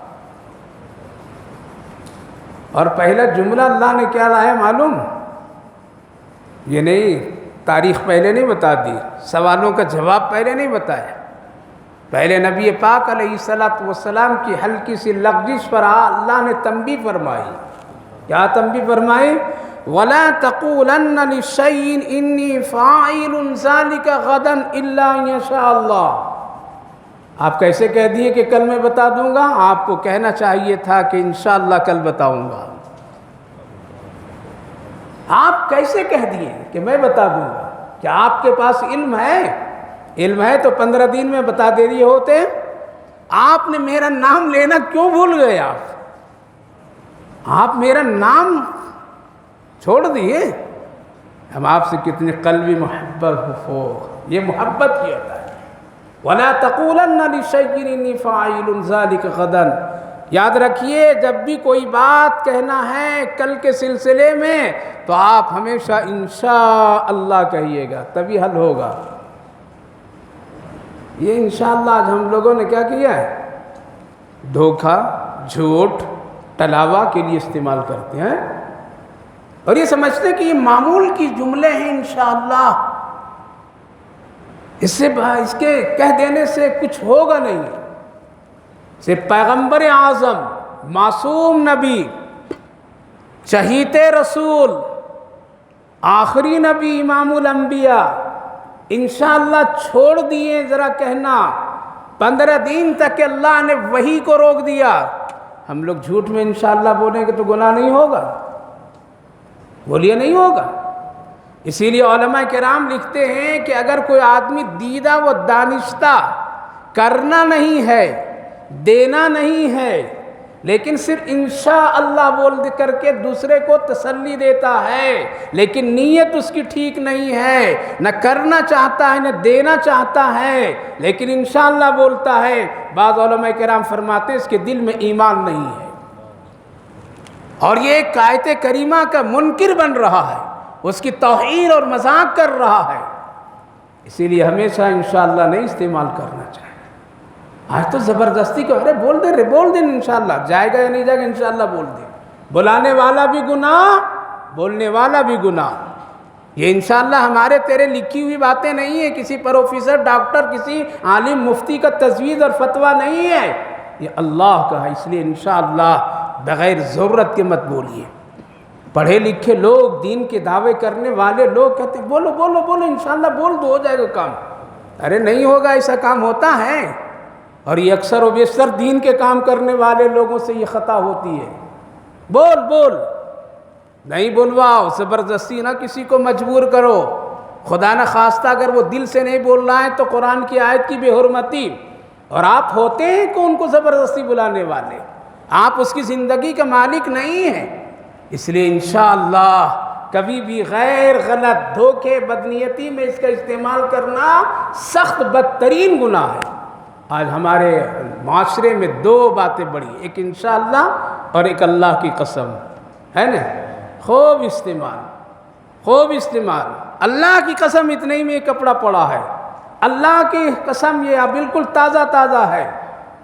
اور پہلا جملہ اللہ نے کیا لایا معلوم؟ یہ نہیں تاریخ پہلے نہیں بتا دی، سوالوں کا جواب پہلے نہیں بتایا، پہلے نبی پاک علیہ السلام کی ہلکی سی لغزش پر اللہ نے تنبیہ فرمائی۔ کیا تنبیہ فرمائی؟ وَلَا تَقُولَنَّ لِشَيْءٍ إِنِّي فَاعِلٌ ذَلِكَ غَدًا إِلَّا أَن يَشَاءَ اللَّهُ۔ آپ کیسے کہہ دیے کہ کل میں بتا دوں گا؟ آپ کو کہنا چاہیے تھا کہ انشاءاللہ کل بتاؤں گا۔ آپ کیسے کہہ دیے کہ میں بتا دوں گا؟ کیا آپ کے پاس علم ہے؟ علم ہے تو 15 دن میں بتا دے دیے ہوتے۔ آپ نے میرا نام لینا کیوں بھول گئے؟ آپ میرا نام چھوڑ دیے۔ ہم آپ سے کتنے قلبی محبت ہو، یہ محبت کی ہوتا ہے۔ وَلَا تَقُولَنَّ لِشَيْءٍ إِنِّي فَاعِلٌ ذَلِكَ غَدًا۔ یاد رکھیے جب بھی کوئی بات کہنا ہے کل کے سلسلے میں تو آپ ہمیشہ انشاءاللہ کہیے گا، تبھی حل ہوگا۔ یہ انشاءاللہ آج ہم لوگوں نے کیا کیا ہے؟ دھوکہ، جھوٹ، ٹلاوا کے لیے استعمال کرتے ہیں، اور یہ سمجھتے کہ یہ معمول کی جملے ہیں انشاءاللہ، اس کے کہہ دینے سے کچھ ہوگا نہیں۔ صرف پیغمبر اعظم، معصوم نبی، چہیتے رسول، آخری نبی، امام الانبیاء، انشاءاللہ چھوڑ دیے ذرا کہنا۔ 15 دن تک اللہ نے وحی کو روک دیا۔ ہم لوگ جھوٹ میں انشاءاللہ بولیں گے تو گناہ نہیں ہوگا؟ بولیے نہیں ہوگا؟ اسی لیے علماء کرام لکھتے ہیں کہ اگر کوئی آدمی دیدہ و دانستہ کرنا نہیں ہے، دینا نہیں ہے، لیکن صرف انشاءاللہ بول کر کے دوسرے کو تسلی دیتا ہے، لیکن نیت اس کی ٹھیک نہیں ہے، نہ کرنا چاہتا ہے نہ دینا چاہتا ہے، لیکن انشاءاللہ بولتا ہے، بعض علماء کرام فرماتے ہیں اس کے دل میں ایمان نہیں ہے، اور یہ ایک آیت کریمہ کا منکر بن رہا ہے، اس کی توہین اور مذاق کر رہا ہے۔ اسی لیے ہمیشہ انشاءاللہ نہیں استعمال کرنا چاہیے۔ آج تو زبردستی کو ارے بول دے انشاءاللہ، جائے گا یا نہیں جائے گا انشاءاللہ بول دے، بلانے والا بھی گناہ، بولنے والا بھی گناہ۔ یہ انشاءاللہ ہمارے تیرے لکھی ہوئی باتیں نہیں ہیں، کسی پروفیسر، ڈاکٹر، کسی عالم مفتی کا تجویز اور فتویٰ نہیں ہے، یہ اللہ کا ہے۔ اس لیے انشاءاللہ بغیر ضرورت کے مت بولیے۔ پڑھے لکھے لوگ، دین کے دعوے کرنے والے لوگ کہتے ہیں بولو بولو بولو انشاءاللہ بول دو، ہو جائے گا کام۔ ارے نہیں ہوگا، ایسا کام ہوتا ہے، اور یہ اکثر و بیشتر دین کے کام کرنے والے لوگوں سے یہ خطا ہوتی ہے۔ بول بول، نہیں بلواؤ، زبردستی نہ کسی کو مجبور کرو۔ خدا نہ خواستہ اگر وہ دل سے نہیں بول رہا ہے تو قرآن کی آیت کی بے حرمتی، اور آپ ہوتے ہیں کہ ان کو زبردستی بلانے والے، آپ اس کی زندگی کا مالک نہیں ہیں۔ اس لیے انشاءاللہ کبھی بھی غیر غلط دھوکے بدنیتی میں اس کا استعمال کرنا سخت بدترین گناہ ہے۔ آج ہمارے معاشرے میں 2 باتیں بڑی، ایک انشاءاللہ اور ایک اللہ کی قسم ہے نا، خوب استعمال، خوب استعمال۔ اللہ کی قسم اتنے ہی میں یہ کپڑا پڑا ہے، اللہ کی قسم یہ بالکل تازہ تازہ ہے،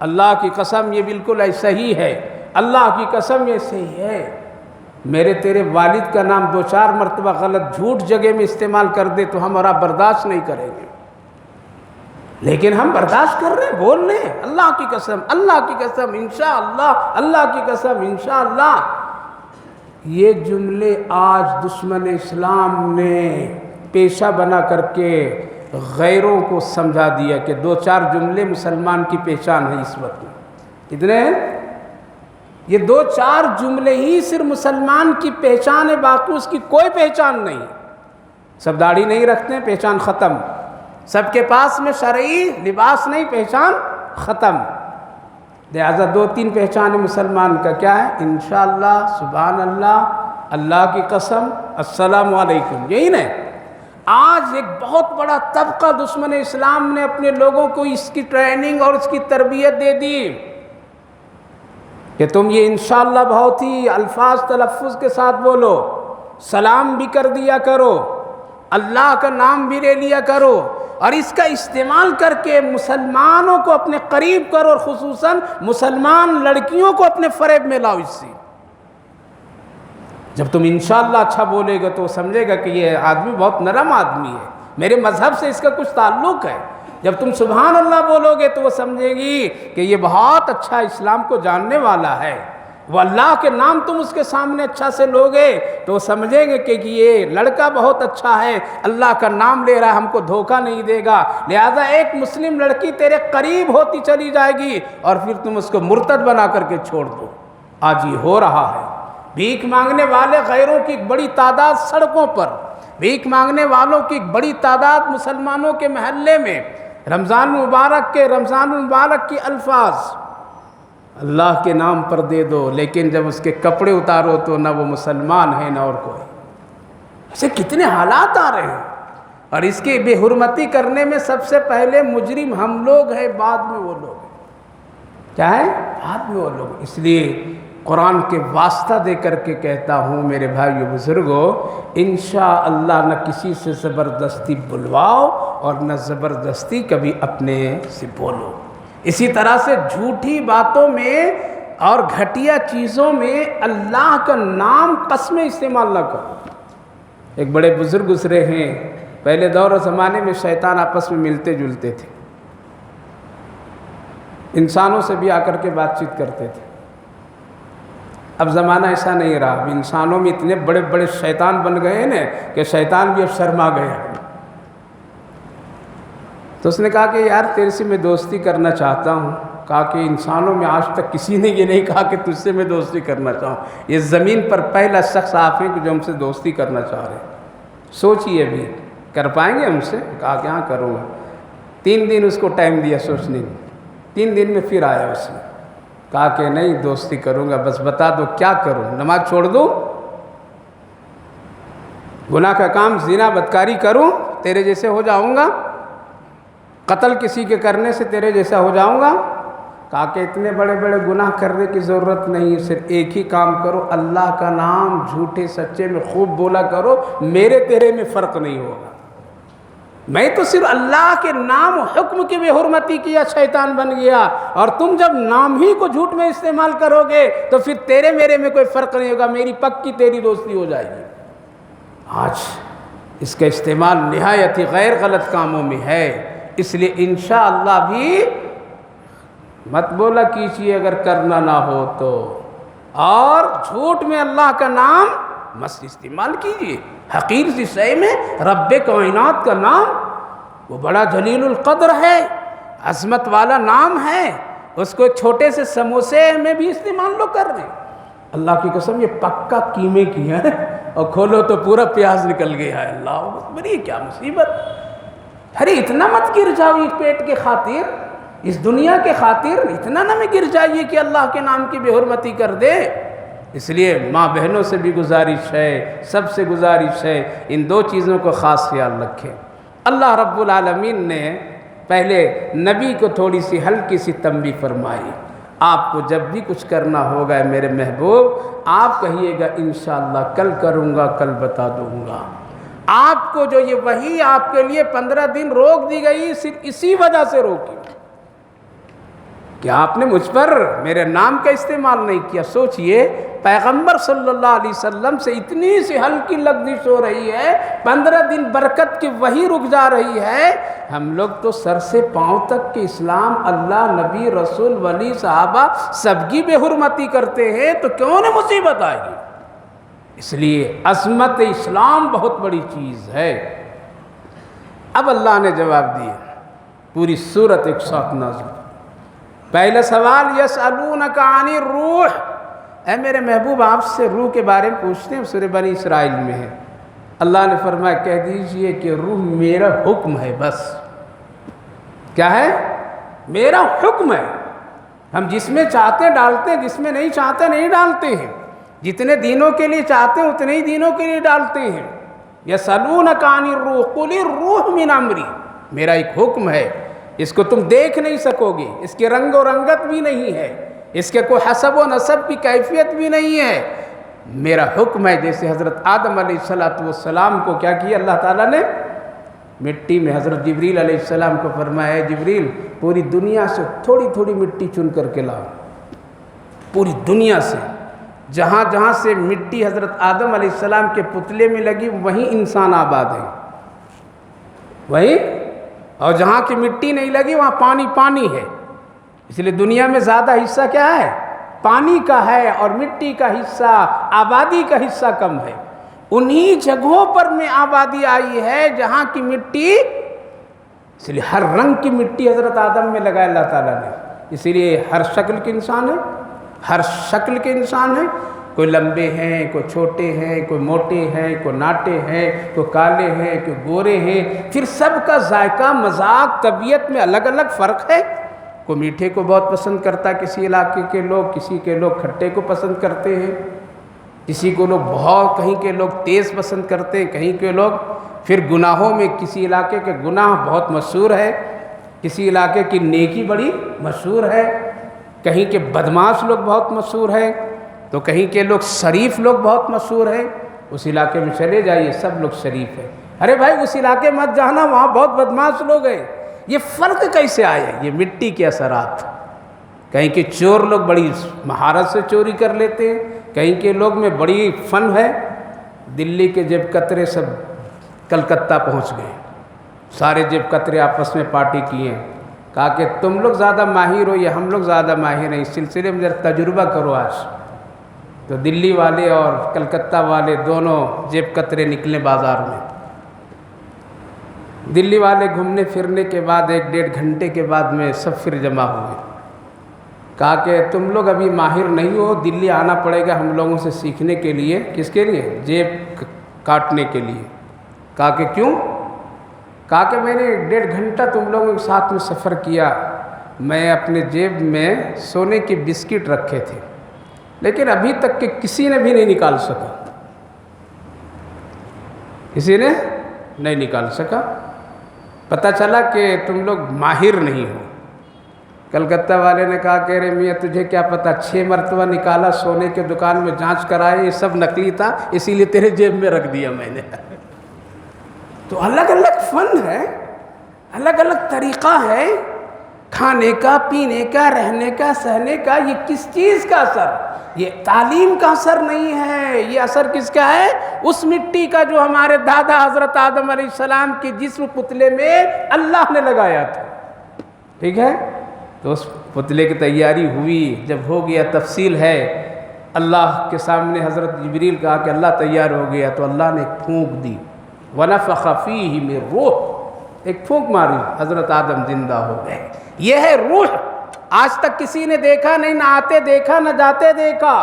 اللہ کی قسم یہ بالکل ایسا ہی ہے، اللہ کی قسم یہ صحیح ہے۔ میرے تیرے والد کا نام 2-4 مرتبہ غلط جھوٹ جگہ میں استعمال کر دے تو ہمارا برداشت نہیں کریں گے، لیکن ہم برداشت کر رہے ہیں، بول رہے ہیں اللہ کی قسم، اللہ کی قسم انشاءاللہ، اللہ کی قسم انشاءاللہ۔ یہ جملے آج دشمن اسلام نے پیشہ بنا کر کے غیروں کو سمجھا دیا کہ 2-4 جملے مسلمان کی پہچان ہے اس وقت میں، اتنے یہ 2-4 جملے ہی صرف مسلمان کی پہچان ہے، باقی اس کی کوئی پہچان نہیں۔ سب داڑھی نہیں رکھتے ہیں، پہچان ختم۔ سب کے پاس میں شرعی لباس نہیں، پہچان ختم۔ لہذا 2-3 پہچان مسلمان کا کیا ہے؟ انشاءاللہ، سبحان اللہ، اللہ کی قسم، السلام علیکم، یہی نہیں۔ آج ایک بہت بڑا طبقہ دشمن اسلام نے اپنے لوگوں کو اس کی ٹریننگ اور اس کی تربیت دے دی کہ تم یہ انشاءاللہ بہت ہی الفاظ تلفظ کے ساتھ بولو، سلام بھی کر دیا کرو، اللہ کا نام بھی لے لیا کرو، اور اس کا استعمال کر کے مسلمانوں کو اپنے قریب کرو، اور خصوصاً مسلمان لڑکیوں کو اپنے فریب میں لاؤ۔ اس سے جب تم انشاءاللہ اچھا بولے گا تو وہ سمجھے گا کہ یہ آدمی بہت نرم آدمی ہے، میرے مذہب سے اس کا کچھ تعلق ہے۔ جب تم سبحان اللہ بولو گے تو وہ سمجھے گی کہ یہ بہت اچھا اسلام کو جاننے والا ہے۔ وہ اللہ کے نام تم اس کے سامنے اچھا سے لوگے تو وہ سمجھیں گے کہ یہ لڑکا بہت اچھا ہے، اللہ کا نام لے رہا ہے، ہم کو دھوکہ نہیں دے گا۔ لہذا ایک مسلم لڑکی تیرے قریب ہوتی چلی جائے گی اور پھر تم اس کو مرتد بنا کر کے چھوڑ دو۔ آج یہ ہو رہا ہے۔ بھیک مانگنے والے غیروں کی ایک بڑی تعداد سڑکوں پر، بھیک مانگنے والوں کی ایک بڑی تعداد مسلمانوں کے محلے میں، رمضان المبارک کے الفاظ اللہ کے نام پر دے دو، لیکن جب اس کے کپڑے اتارو تو نہ وہ مسلمان ہے نہ اور کوئی۔ ایسے کتنے حالات آ رہے ہیں، اور اس کی بے حرمتی کرنے میں سب سے پہلے مجرم ہم لوگ ہیں، بعد میں وہ لوگ ہیں۔ کیا ہے؟ بعد میں وہ لوگ۔ اس لیے قرآن کے واسطہ دے کر کے کہتا ہوں میرے بھائیو بزرگوں، انشاءاللہ نہ کسی سے زبردستی بلواؤ اور نہ زبردستی کبھی اپنے سے بولو۔ اسی طرح سے جھوٹی باتوں میں اور گھٹیا چیزوں میں اللہ کا نام قسمیں استعمال نہ کرو۔ ایک بڑے بزرگ گزرے ہیں، پہلے دور و زمانے میں شیطان آپس میں ملتے جلتے تھے، انسانوں سے بھی آ کر کے بات چیت کرتے تھے۔ اب زمانہ ایسا نہیں رہا، اب انسانوں میں اتنے بڑے بڑے شیطان بن گئے ہیں نا کہ شیطان بھی اب شرما گیا۔ تو اس نے کہا کہ یار تیرے سے میں دوستی کرنا چاہتا ہوں۔ کہا کہ انسانوں میں آج تک کسی نے یہ نہیں کہا کہ تجھ سے میں دوستی کرنا چاہوں، یہ زمین پر پہلا شخص آپ ہیں کہ جو ہم سے دوستی کرنا چاہ رہے ہیں۔ سوچیے ابھی کر پائیں گے ہم سے؟ کہا کہ ہاں کروں گا۔ 3 دن اس کو ٹائم دیا سوچنے میں، 3 دن میں پھر آیا اس نے، کہا کہ نہیں دوستی کروں گا، بس بتا دو کیا کروں، نماز چھوڑ دوں، گناہ کا کام زنا بدکاری کروں تیرے جیسے ہو جاؤں گا، قتل کسی کے کرنے سے تیرے جیسا ہو جاؤں گا؟ کہا کہ اتنے بڑے بڑے گناہ کرنے کی ضرورت نہیں ہے، صرف ایک ہی کام کرو، اللہ کا نام جھوٹے سچے میں خوب بولا کرو، میرے تیرے میں فرق نہیں ہوگا۔ میں تو صرف اللہ کے نام و حکم کی بے حرمتی کیا، شیطان بن گیا، اور تم جب نام ہی کو جھوٹ میں استعمال کرو گے تو پھر تیرے میرے میں کوئی فرق نہیں ہوگا، میری پکی تیری دوستی ہو جائے گی۔ آج اس کا استعمال نہایت ہی غیر غلط کاموں میں ہے، اس لیے انشاءاللہ بھی مت بولا کیجیے اگر کرنا نہ ہو تو، اور جھوٹ میں اللہ کا نام مت استعمال کیجیے۔ حقیر سی شے میں رب کائنات کا نام، وہ بڑا جلیل القدر ہے، عظمت والا نام ہے، اس کو ایک چھوٹے سے سموسے میں بھی استعمال لو کر دیں۔ اللہ کی قسم یہ پکا قیمے کی ہے، اور کھولو تو پورا پیاز نکل گیا ہے۔ اللہ اکبر، یہ کیا مصیبت! ارے اتنا مت گر جاؤ اس پیٹ کے خاطر، اس دنیا کے خاطر اتنا نہ میں گر جائیے کہ اللہ کے نام کی بے حرمتی کر دے۔ اس لیے ماں بہنوں سے بھی گزارش ہے، سب سے گزارش ہے، ان 2 چیزوں کو خاص خیال رکھیں۔ اللہ رب العالمین نے پہلے نبی کو تھوڑی سی ہلکی سی تنبیہ فرمائی، آپ کو جب بھی کچھ کرنا ہوگا میرے محبوب، آپ کہیے گا انشاءاللہ کل کروں گا، کل بتا دوں گا۔ آپ کو جو یہ وحی آپ کے لیے 15 دن روک دی گئی صرف اسی وجہ سے روکی کہ آپ نے مجھ پر میرے نام کا استعمال نہیں کیا۔ سوچئے پیغمبر صلی اللہ علیہ وسلم سے اتنی سی ہلکی لغزش ہو رہی ہے، 15 دن برکت کی وحی رک جا رہی ہے، ہم لوگ تو سر سے پاؤں تک کے اسلام، اللہ، نبی، رسول، ولی، صحابہ سب کی بے حرمتی کرتے ہیں، تو کیوں نہ مصیبت آئے گی؟ اس لیے عظمت اسلام بہت بڑی چیز ہے۔ اب اللہ نے جواب دیا، پوری سورت ایک ساتھ نازل۔ پہلا سوال یسألونک عن الروح، اے میرے محبوب آپ سے روح کے بارے میں پوچھتے ہیں، سورہ بنی اسرائیل میں ہے۔ اللہ نے فرمایا کہہ دیجئے کہ روح میرا حکم ہے، بس۔ کیا ہے؟ میرا حکم ہے۔ ہم جس میں چاہتے ڈالتے ہیں، جس میں نہیں چاہتے نہیں ڈالتے ہیں۔ جتنے دینوں کے لیے چاہتے ہیں اتنے ہی دینوں کے لیے ڈالتے ہیں۔ یسألونک عن الروح قل الروح من امری، میرا ایک حکم ہے، اس کو تم دیکھ نہیں سکو گے، اس کے رنگ و رنگت بھی نہیں ہے، اس کے کوئی حسب و نسب کی کیفیت بھی نہیں ہے، میرا حکم ہے۔ جیسے حضرت آدم علیہ السلام کو کیا کیا اللہ تعالیٰ نے؟ مٹی میں حضرت جبریل علیہ السلام کو فرمایا ہے جبریل پوری دنیا سے تھوڑی تھوڑی مٹی چن کر کے لاؤ، پوری دنیا سے، جہاں جہاں سے مٹی حضرت آدم علیہ السلام کے پتلے میں لگی وہیں انسان آباد ہے، وہیں، اور جہاں کی مٹی نہیں لگی وہاں پانی پانی ہے۔ اس لیے دنیا میں زیادہ حصہ کیا ہے؟ پانی کا ہے، اور مٹی کا حصہ، آبادی کا حصہ کم ہے۔ انہی جگہوں پر میں آبادی آئی ہے جہاں کی مٹی، اس لیے ہر رنگ کی مٹی حضرت آدم میں لگایا اللہ تعالیٰ نے، اسی لیے ہر شکل کے انسان ہے، ہر شکل کے انسان ہے، کوئی لمبے ہیں، کوئی چھوٹے ہیں، کوئی موٹے ہیں، کوئی ناٹے ہیں، کوئی کالے ہیں، کوئی گورے ہیں، پھر سب کا ذائقہ، مذاق، طبیعت میں الگ الگ فرق ہے۔ کوئی میٹھے کو بہت پسند کرتا ہے کسی علاقے کے لوگ، کسی کے لوگ کھٹے کو پسند کرتے ہیں، کسی کو لوگ بہت، کہیں کے لوگ تیز پسند کرتے ہیں، کہیں کے لوگ پھر گناہوں میں، کسی علاقے کے گناہ بہت مشہور ہے، کسی علاقے کی نیکی بڑی مشہور ہے، کہیں کے بدماش لوگ بہت مشہور ہیں، تو کہیں کے لوگ شریف لوگ بہت مشہور ہیں۔ اس علاقے میں چلے جائیے سب لوگ شریف ہیں، ارے بھائی اس علاقے مت جانا وہاں بہت بدماش لوگ ہیں۔ یہ فرق کیسے آیا؟ یہ مٹی کے اثرات۔ کہیں کے چور لوگ بڑی مہارت سے چوری کر لیتے ہیں، کہیں کے لوگ میں بڑی فن ہے۔ دلی کے جیب کترے سب کلکتہ پہنچ گئے، سارے جیب کترے آپس میں پارٹی کیے، کہا کہ تم لوگ زیادہ ماہر ہو یا ہم لوگ زیادہ ماہر ہیں، اس سلسلے میں ذرا تجربہ کرو آج۔ تو دلی والے اور کلکتہ والے دونوں جیب کترے نکلے بازار میں۔ دلی والے گھومنے پھرنے کے بعد 1-1.5 گھنٹے کے بعد میں سب پھر جمع ہوئے، کہا کہ تم لوگ ابھی ماہر نہیں ہو، دلی آنا پڑے گا ہم لوگوں سے سیکھنے کے لیے۔ کس کے لیے؟ جیب کاٹنے کے لیے۔ کہا کہ کیوں؟ کہا کہ میں نے 1.5 گھنٹہ تم لوگوں کے ساتھ میں سفر کیا، میں اپنے جیب میں سونے کی بسکٹ رکھے تھے، لیکن ابھی تک کہ کسی نے بھی نہیں نکال سکا، کسی نے نہیں نکال سکا۔ پتہ چلا کہ تم لوگ ماہر نہیں ہو۔ کلکتہ والے نے کہا کہ ارے میاں تجھے کیا پتہ، 6 مرتبہ نکالا، سونے کے دکان میں جانچ کرائے، یہ سب نقلی تھا، اسی لیے تیرے جیب میں رکھ دیا میں نے۔ تو الگ الگ فن ہے، الگ الگ طریقہ ہے، کھانے کا، پینے کا، رہنے کا، سہنے کا۔ یہ کس چیز کا اثر؟ یہ تعلیم کا اثر نہیں ہے، یہ اثر کس کا ہے؟ اس مٹی کا جو ہمارے دادا حضرت آدم علیہ السلام کے جسم پتلے میں اللہ نے لگایا تھا، ٹھیک ہے؟ تو اس پتلے کی تیاری ہوئی، جب ہو گیا، تفصیل ہے، اللہ کے سامنے حضرت جبریل کہا کہ اللہ تیار ہو گیا، تو اللہ نے ایک پھونک دی، وَنَفَخَ فِيهِ مِن روح، ایک پھونک ماری، حضرت آدم زندہ ہو گئے۔ یہ ہے روح۔ آج تک کسی نے دیکھا نہیں، نہ آتے دیکھا، نہ جاتے دیکھا،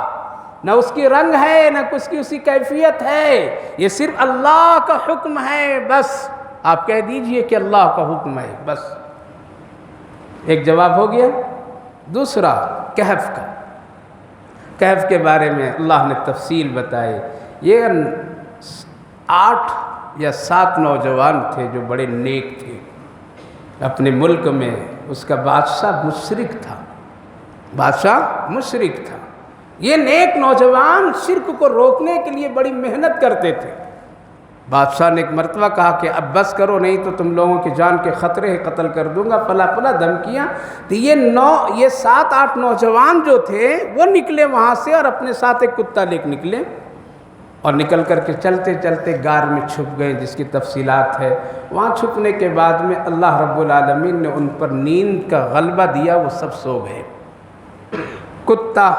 نہ اس کی رنگ ہے، نہ اس کی اسی کیفیت ہے، یہ صرف اللہ کا حکم ہے، بس۔ آپ کہہ دیجئے کہ اللہ کا حکم ہے، بس۔ ایک جواب ہو گیا۔ دوسرا کہف کا، کہف کے بارے میں اللہ نے تفصیل بتائی۔ یہ 8 یا 7 نوجوان تھے جو بڑے نیک تھے اپنے ملک میں۔ اس کا بادشاہ مشرک تھا، بادشاہ مشرک تھا۔ یہ نیک نوجوان شرک کو روکنے کے لیے بڑی محنت کرتے تھے، بادشاہ نے ایک مرتبہ کہا کہ اب بس کرو نہیں تو تم لوگوں کی جان کے خطرے ہیں، قتل کر دوں گا، فلا فلا دھمکیاں۔ تو یہ 7-8 نوجوان جو تھے وہ نکلے وہاں سے اور اپنے ساتھ ایک کتا لے کے نکلے، اور نکل کر کے چلتے چلتے غار میں چھپ گئے، جس کی تفصیلات ہے۔ وہاں چھپنے کے بعد میں اللہ رب العالمین نے ان پر نیند کا غلبہ دیا، وہ سب سو گئے۔ کتا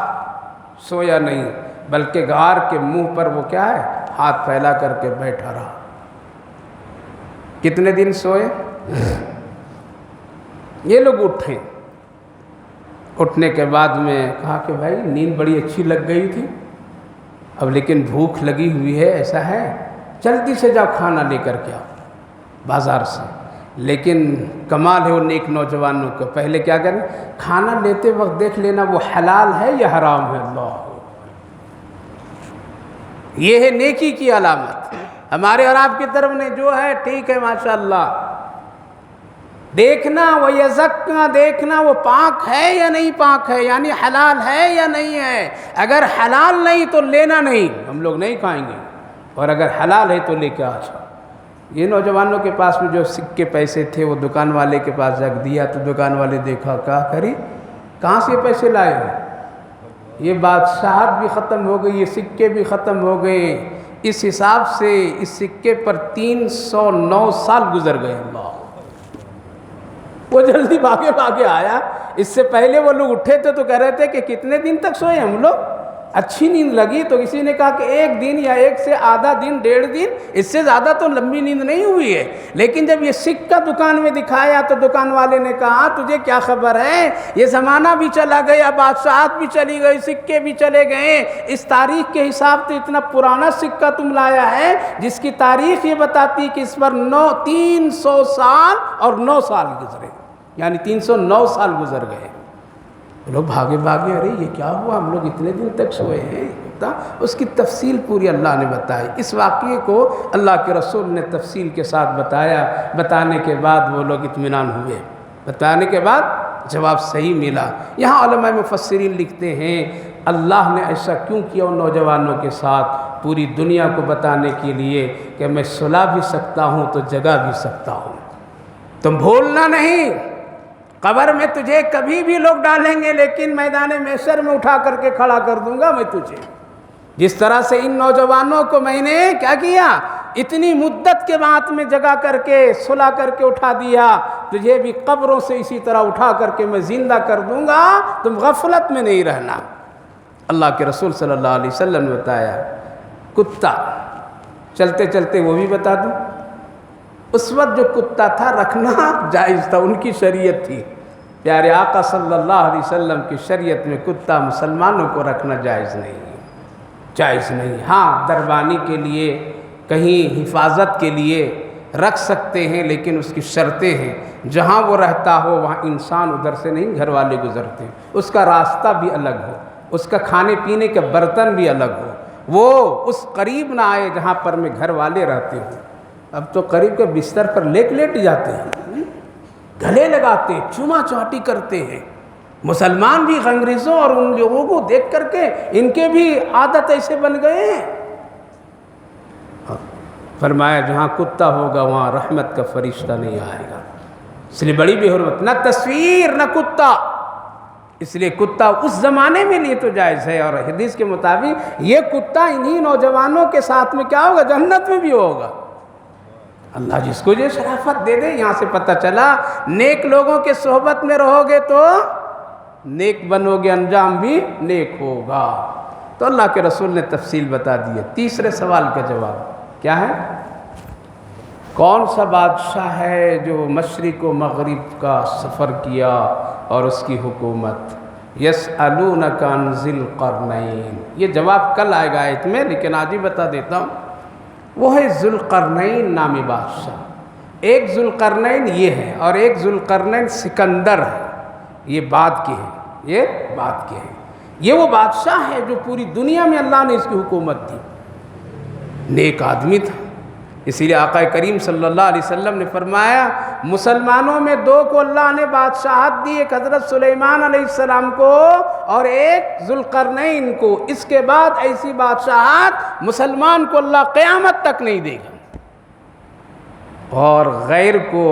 سویا نہیں، بلکہ غار کے منہ پر وہ کیا ہے، ہاتھ پھیلا کر کے بیٹھا رہا۔ کتنے دن سوئے؟ یہ لوگ اٹھے، اٹھنے کے بعد میں کہا کہ بھائی نیند بڑی اچھی لگ گئی تھی، اب لیکن بھوک لگی ہوئی ہے، ایسا ہے جلدی سے جاؤ کھانا لے کر کے آؤ بازار سے۔ لیکن کمال ہے ان نیک نوجوانوں کو، پہلے کیا کریں، کھانا لیتے وقت دیکھ لینا وہ حلال ہے یا حرام ہے۔ اللہ، یہ ہے نیکی کی علامت۔ ہمارے اور آپ کی طرف نے جو ہے ٹھیک ہے ماشاءاللہ، دیکھنا وہ یزکنا، دیکھنا وہ پاک ہے یا نہیں پاک ہے، یعنی حلال ہے یا نہیں ہے۔ اگر حلال نہیں تو لینا نہیں، ہم لوگ نہیں کھائیں گے، اور اگر حلال ہے تو لے کے آ جاؤ۔ یہ نوجوانوں کے پاس میں جو سکے پیسے تھے وہ دکان والے کے پاس رکھ دیا، تو دکان والے دیکھا، کہا کری کہاں سے پیسے لائے ہو؟ یہ بادشاہت بھی ختم ہو گئی، یہ سکے بھی ختم ہو گئے۔ اس حساب سے اس سکے پر 309 سال گزر گئے۔ اللہ، وہ جلدی بھاگے آیا۔ اس سے پہلے وہ لوگ اٹھے تھے تو کہہ رہے تھے کہ کتنے دن تک سوئے ہم لوگ، اچھی نیند لگی۔ تو کسی نے کہا کہ 1 دن یا 1 سے آدھا دن، 1.5 دن، اس سے زیادہ تو لمبی نیند نہیں ہوئی ہے۔ لیکن جب یہ سکہ دکان میں دکھایا تو دکان والے نے کہا تجھے کیا خبر ہے، یہ زمانہ بھی چلا گیا، بادشاہت بھی چلی گئی، سکے بھی چلے گئے، اس تاریخ کے حساب سے اتنا پرانا سکہ تم لایا ہے جس کی تاریخ یہ بتاتی کہ اس پر 300 سال اور 9 سال گزرے، یعنی 309 سال گزر گئے۔ لوگ بھاگے، ارے یہ کیا ہوا، ہم لوگ اتنے دن تک سوئے ہیں۔ اس کی تفصیل پوری اللہ نے بتائی۔ اس واقعے کو اللہ کے رسول نے تفصیل کے ساتھ بتایا، بتانے کے بعد وہ لوگ اطمینان ہوئے، بتانے کے بعد جواب صحیح ملا۔ یہاں علماء مفسرین لکھتے ہیں اللہ نے ایسا کیوں کیا ان نوجوانوں کے ساتھ، پوری دنیا کو بتانے کے لیے کہ میں سلا بھی سکتا ہوں تو جگا بھی سکتا ہوں، تم بھولنا نہیں، قبر میں تجھے کبھی بھی لوگ ڈالیں گے لیکن میدان محشر میں اٹھا کر کے کھڑا کر دوں گا میں تجھے۔ جس طرح سے ان نوجوانوں کو میں نے کیا کیا، اتنی مدت کے بعد میں جگا کر کے سلا کر کے اٹھا دیا، تجھے بھی قبروں سے اسی طرح اٹھا کر کے میں زندہ کر دوں گا، تم غفلت میں نہیں رہنا۔ اللہ کے رسول صلی اللہ علیہ وسلم نے بتایا۔ کتا چلتے چلتے وہ بھی بتا دوں، اس وقت جو کتا تھا رکھنا جائز تھا، ان کی شریعت تھی۔ پیارے آقا صلی اللہ علیہ وسلم کی شریعت میں کتا مسلمانوں کو رکھنا جائز نہیں، جائز نہیں۔ ہاں دربانی کے لیے، کہیں حفاظت کے لیے رکھ سکتے ہیں، لیکن اس کی شرطیں ہیں، جہاں وہ رہتا ہو وہاں انسان ادھر سے نہیں، گھر والے گزرتے ہیں، اس کا راستہ بھی الگ ہو، اس کا کھانے پینے کا برتن بھی الگ ہو، وہ اس قریب نہ آئے جہاں پر میں گھر والے رہتے ہوں۔ اب تو قریب کے بستر پر لیٹ جاتے ہیں، گلے لگاتے ہیں، چوما چاٹی کرتے ہیں۔ مسلمان بھی انگریزوں اور ان لوگوں کو دیکھ کر کے ان کے بھی عادت ایسے بن گئے ہیں۔ فرمایا جہاں کتا ہوگا وہاں رحمت کا فرشتہ نہیں آئے گا، اس لیے بڑی بے حرمت، نہ تصویر نہ کتا۔ اس لیے کتا اس زمانے میں لیے تو جائز ہے، اور حدیث کے مطابق یہ کتا انہی نوجوانوں کے ساتھ میں کیا ہوگا، جنت میں بھی ہوگا۔ اللہ جس کو یہ شرافت دے دے۔ یہاں سے پتہ چلا نیک لوگوں کے صحبت میں رہو گے تو نیک بنو گے، انجام بھی نیک ہوگا۔ تو اللہ کے رسول نے تفصیل بتا دی ہے۔ تیسرے سوال کا جواب کیا ہے، کون سا بادشاہ ہے جو مشرق و مغرب کا سفر کیا اور اس کی حکومت؟ یسألونک عن ذی القرنین، یہ جواب کل آئے گا آیت میں، لیکن آج ہی بتا دیتا ہوں۔ وہ ہے ذو القرنین نامی بادشاہ۔ ایک ذو القرنین یہ ہے اور ایک ذو القرنین سکندر ہے، یہ بعد کے ہیں، یہ بعد کے ہیں۔ یہ وہ بادشاہ ہے جو پوری دنیا میں اللہ نے اس کی حکومت دی، نیک آدمی تھا۔ اسی لیے آقا کریم صلی اللہ علیہ وسلم نے فرمایا مسلمانوں میں 2 کو اللہ نے بادشاہت دی، ایک حضرت سلیمان علیہ السلام کو اور ایک ذو القرنین کو۔ اس کے بعد ایسی بادشاہت مسلمان کو اللہ قیامت تک نہیں دے گا۔ اور غیر کو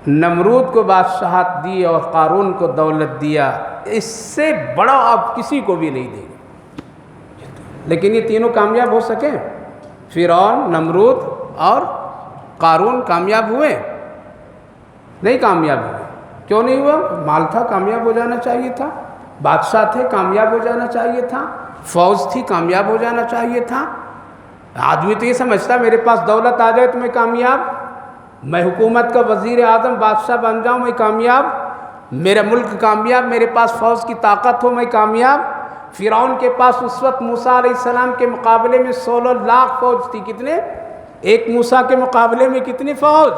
نمرود کو بادشاہت دی اور قارون کو دولت دیا، اس سے بڑا آپ کسی کو بھی نہیں دیں گے۔ لیکن یہ تینوں کامیاب ہو سکے؟ فرعون، نمرود اور قارون کامیاب ہوئے؟ نہیں کامیاب ہوئے۔ کیوں نہیں ہوا؟ مال تھا، کامیاب ہو جانا چاہیے تھا، بادشاہ تھے، کامیاب ہو جانا چاہیے تھا، فوج تھی، کامیاب ہو جانا چاہیے تھا۔ آدمی تو یہ سمجھتا میرے پاس دولت آ جائے تو میں کامیاب، میں حکومت کا وزیر اعظم بادشاہ بن جاؤں میں کامیاب، میرا ملک کامیاب، میرے پاس فوج کی طاقت ہو میں کامیاب۔ فرعون کے پاس اس وقت موسیٰ علیہ السلام کے مقابلے میں 16 لاکھ فوج تھی۔ کتنے؟ ایک موسیٰ کے مقابلے میں کتنی فوج؟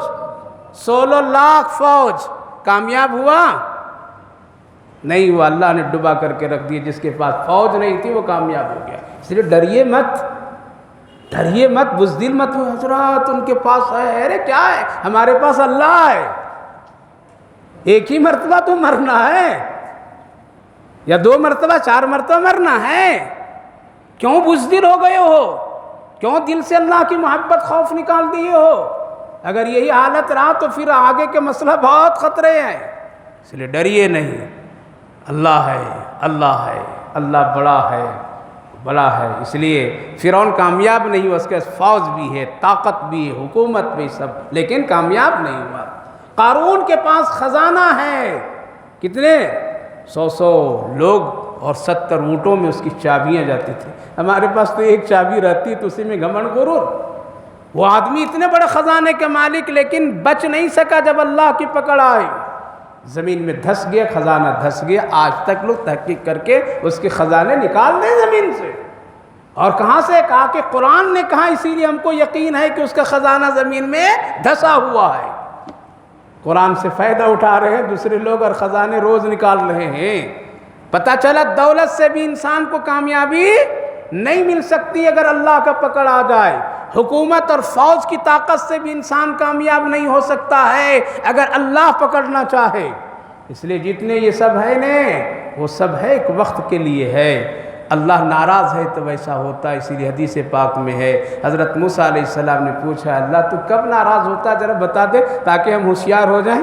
16 لاکھ فوج۔ کامیاب ہوا؟ نہیں ہوا، اللہ نے ڈبا کر کے رکھ دیا۔ جس کے پاس فوج نہیں تھی وہ کامیاب ہو گیا۔ اس لیے ڈریے مت، ڈریے مت، بزدل مت ہو، حضرات ان کے پاس ہے، ارے کیا ہے، ہمارے پاس اللہ ہے۔ ایک ہی مرتبہ تو مرنا ہے، یا 2 مرتبہ 4 مرتبہ مرنا ہے؟ کیوں بزدل ہو گئے ہو؟ کیوں دل سے اللہ کی محبت خوف نکال دیے ہو؟ اگر یہی حالت رہا تو پھر آگے کے مسئلہ بہت خطرے ہیں۔ اس لیے ڈریے نہیں، اللہ ہے، اللہ ہے، اللہ بڑا ہے، بڑا ہے۔ اس لیے فرعون کامیاب نہیں ہوا، اس کے پاس فوج بھی ہے، طاقت بھی ہے، حکومت بھی، سب، لیکن کامیاب نہیں ہوا۔ قارون کے پاس خزانہ ہے، کتنے؟ 100 لوگ اور 70 اونٹوں میں اس کی چابیاں جاتی تھیں۔ ہمارے پاس تو ایک چابی رہتی تو اسی میں گھمنڈ غرور۔ وہ آدمی اتنے بڑے خزانے کے مالک، لیکن بچ نہیں سکا جب اللہ کی پکڑ آئی، زمین میں دھس گیا، خزانہ دھس گیا۔ آج تک لوگ تحقیق کر کے اس کے خزانے نکال دیں زمین سے۔ اور کہاں سے؟ کہا کہ قرآن نے کہا، اسی لیے ہم کو یقین ہے کہ اس کا خزانہ زمین میں دھسا ہوا ہے۔ قرآن سے فائدہ اٹھا رہے ہیں دوسرے لوگ اور خزانے روز نکال رہے ہیں۔ پتہ چلا دولت سے بھی انسان کو کامیابی نہیں مل سکتی اگر اللہ کا پکڑ آ جائے۔ حکومت اور فوج کی طاقت سے بھی انسان کامیاب نہیں ہو سکتا ہے اگر اللہ پکڑنا چاہے۔ اس لیے جتنے یہ سب ہے نا، وہ سب ہے ایک وقت کے لیے ہے۔ اللہ ناراض ہے تو ویسا ہوتا ہے، اسی لیے حدیث پاک میں ہے، حضرت موسیٰ علیہ السلام نے پوچھا، اللہ تو کب ناراض ہوتا ذرا بتا دے تاکہ ہم ہوشیار ہو جائیں۔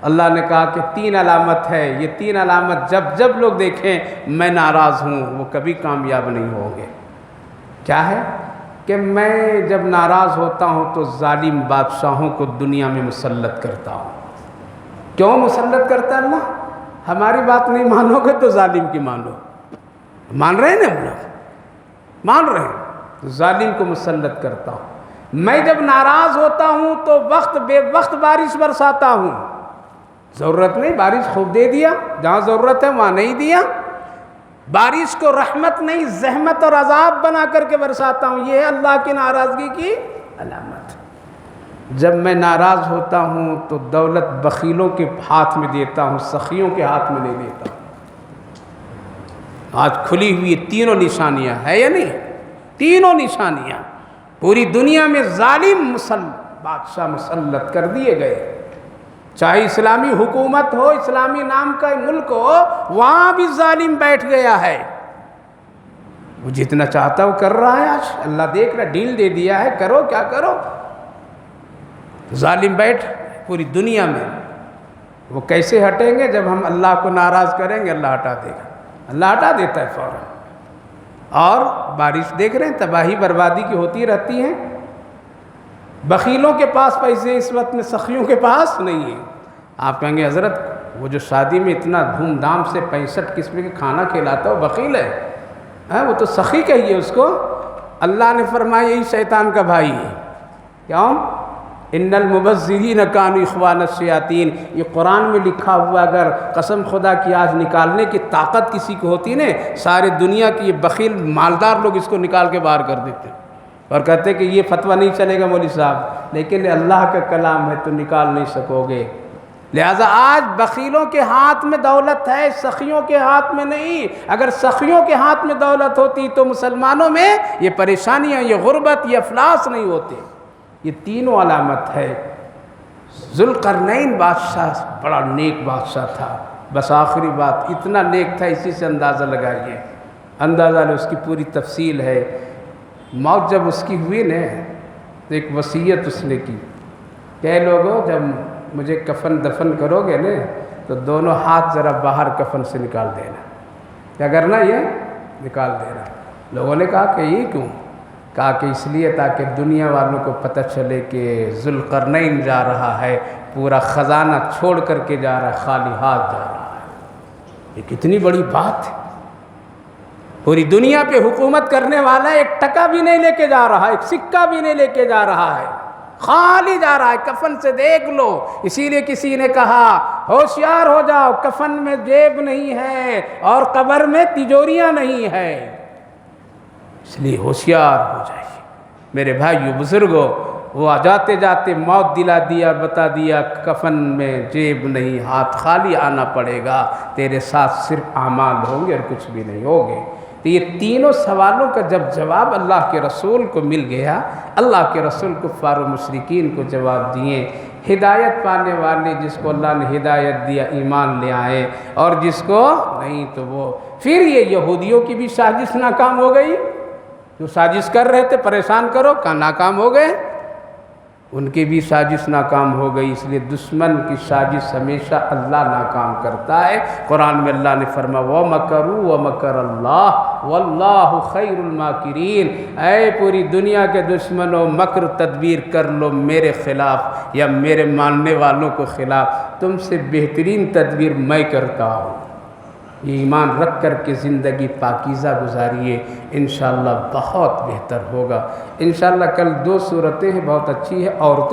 اللہ نے کہا کہ 3 علامت ہے، یہ 3 علامت جب جب لوگ دیکھیں میں ناراض ہوں وہ کبھی کامیاب نہیں ہوں گے۔ کیا ہے؟ کہ میں جب ناراض ہوتا ہوں تو ظالم بادشاہوں کو دنیا میں مسلط کرتا ہوں۔ کیوں مسلط کرتا ہے اللہ؟ ہماری بات نہیں مانو گے تو ظالم کی مانو۔ مان رہے ہیں نا ہم لوگ؟ مان رہے ہیں؟ تو ظالم کو مسلط کرتا ہوں۔ میں جب ناراض ہوتا ہوں تو وقت بے وقت بارش برساتا ہوں۔ ضرورت نہیں، بارش خوب دے دیا، جہاں ضرورت ہے وہاں نہیں دیا۔ بارش کو رحمت نہیں زحمت اور عذاب بنا کر کے برساتا ہوں۔ یہ ہے اللہ کی ناراضگی کی علامت۔ جب میں ناراض ہوتا ہوں تو دولت بخیلوں کے ہاتھ میں دیتا ہوں، سخیوں کے ہاتھ میں نہیں دیتا ہوں۔ آج کھلی ہوئی 3 نشانیاں ہے یا نہیں؟ 3 نشانیاں پوری دنیا میں ظالم بادشاہ مسلط کر دیے گئے۔ چاہے اسلامی حکومت ہو، اسلامی نام کا ملک ہو، وہاں بھی ظالم بیٹھ گیا ہے۔ وہ جتنا چاہتا وہ کر رہا ہے۔ آج اللہ دیکھ رہا، ڈیل دے دیا ہے، کرو کیا کرو۔ ظالم بیٹھ پوری دنیا میں۔ وہ کیسے ہٹیں گے؟ جب ہم اللہ کو ناراض کریں گے اللہ ہٹا دے گا، اللہ ہٹا دیتا ہے فوراً۔ اور بارش دیکھ رہے ہیں تباہی بربادی کی ہوتی رہتی ہیں۔ بخیلوں کے پاس پیسے اس وقت میں، سخیوں کے پاس نہیں ہے۔ آپ کہیں گے حضرت وہ جو شادی میں اتنا دھوم دھام سے 65 قسم کے کھانا کھلاتا ہے وہ بخیل ہے؟ وہ تو سخی کہیے اس کو۔ اللہ نے فرمایا یہی شیطان کا بھائی ہے۔ کیوں؟ ان المبذرین کانوا اخوان الشیاطین۔ یہ قرآن میں لکھا ہوا، اگر قسم خدا کی آج نکالنے کی طاقت کسی کو ہوتی نا، سارے دنیا کی یہ بخیل مالدار لوگ اس کو نکال کے باہر کر دیتے اور کہتے کہ یہ فتویٰ نہیں چلے گا مولوی صاحب، لیکن اللہ کا کلام ہے تو نکال نہیں سکو گے۔ لہذا آج بخیلوں کے ہاتھ میں دولت ہے، سخیوں کے ہاتھ میں نہیں۔ اگر سخیوں کے ہاتھ میں دولت ہوتی تو مسلمانوں میں یہ پریشانیاں، یہ غربت، یہ افلاس نہیں ہوتے۔ یہ 3 علامت ہے۔ ذوالقرنین بادشاہ بڑا نیک بادشاہ تھا۔ بس آخری بات، اتنا نیک تھا اسی سے اندازہ لگائیے، اندازہ لے، اس کی پوری تفصیل ہے۔ موت جب اس کی ہوئی نا تو ایک وصیت اس نے کی کہ لوگوں جب مجھے کفن دفن کرو گے نا تو دونوں ہاتھ ذرا باہر کفن سے نکال دینا. کیا کرنا؟ یہ نکال دینا. لوگوں نے کہا کہ یہ کیوں؟ کہا کہ اس لیے تاکہ دنیا والوں کو پتہ چلے کہ ذوالقرنین جا رہا ہے، پورا خزانہ چھوڑ کر کے جا رہا ہے، خالی ہاتھ جا رہا ہے. یہ کتنی بڑی بات ہے. پوری دنیا پہ حکومت کرنے والا ایک ٹکا بھی نہیں لے کے جا رہا، ایک سکہ بھی نہیں لے کے جا رہا ہے، خالی جا رہا ہے. کفن سے دیکھ لو. اسی لیے کسی نے کہا ہوشیار ہو جاؤ، کفن میں جیب نہیں ہے اور قبر میں تجوریاں نہیں ہے. اس لیے ہوشیار ہو جائیے میرے بھائیو بزرگوں. وہ جاتے جاتے موت دلا دیا، بتا دیا کفن میں جیب نہیں، ہاتھ خالی آنا پڑے گا، تیرے ساتھ صرف اعمال ہوں گے اور کچھ بھی نہیں ہوگے. تو یہ تینوں سوالوں کا جب جواب اللہ کے رسول کو مل گیا، اللہ کے رسول کفار و مشرکین کو جواب دیے. ہدایت پانے والے جس کو اللہ نے ہدایت دیا ایمان لے آئے، اور جس کو نہیں تو وہ. پھر یہ یہودیوں کی بھی سازش ناکام ہو گئی. جو سازش کر رہے تھے پریشان کرو، کہاں ناکام ہو گئے. ان کی بھی سازش ناکام ہو گئی. اس لیے دشمن کی سازش ہمیشہ اللہ ناکام کرتا ہے. قرآن میں اللہ نے فرمایا وَمَكَرُوا وَمَكَرَ اللَّهُ وَاللَّهُ خَيْرُ الْمَاكِرِينَ. اے پوری دنیا کے دشمنوں، مکر تدبیر کر لو میرے خلاف یا میرے ماننے والوں کے خلاف، تم سے بہترین تدبیر میں کرتا ہوں. یہ ایمان رکھ کر کے زندگی پاکیزہ گزاریے، انشاءاللہ بہت بہتر ہوگا. انشاءاللہ کل 2 صورتیں ہیں، بہت اچھی ہے. عورتوں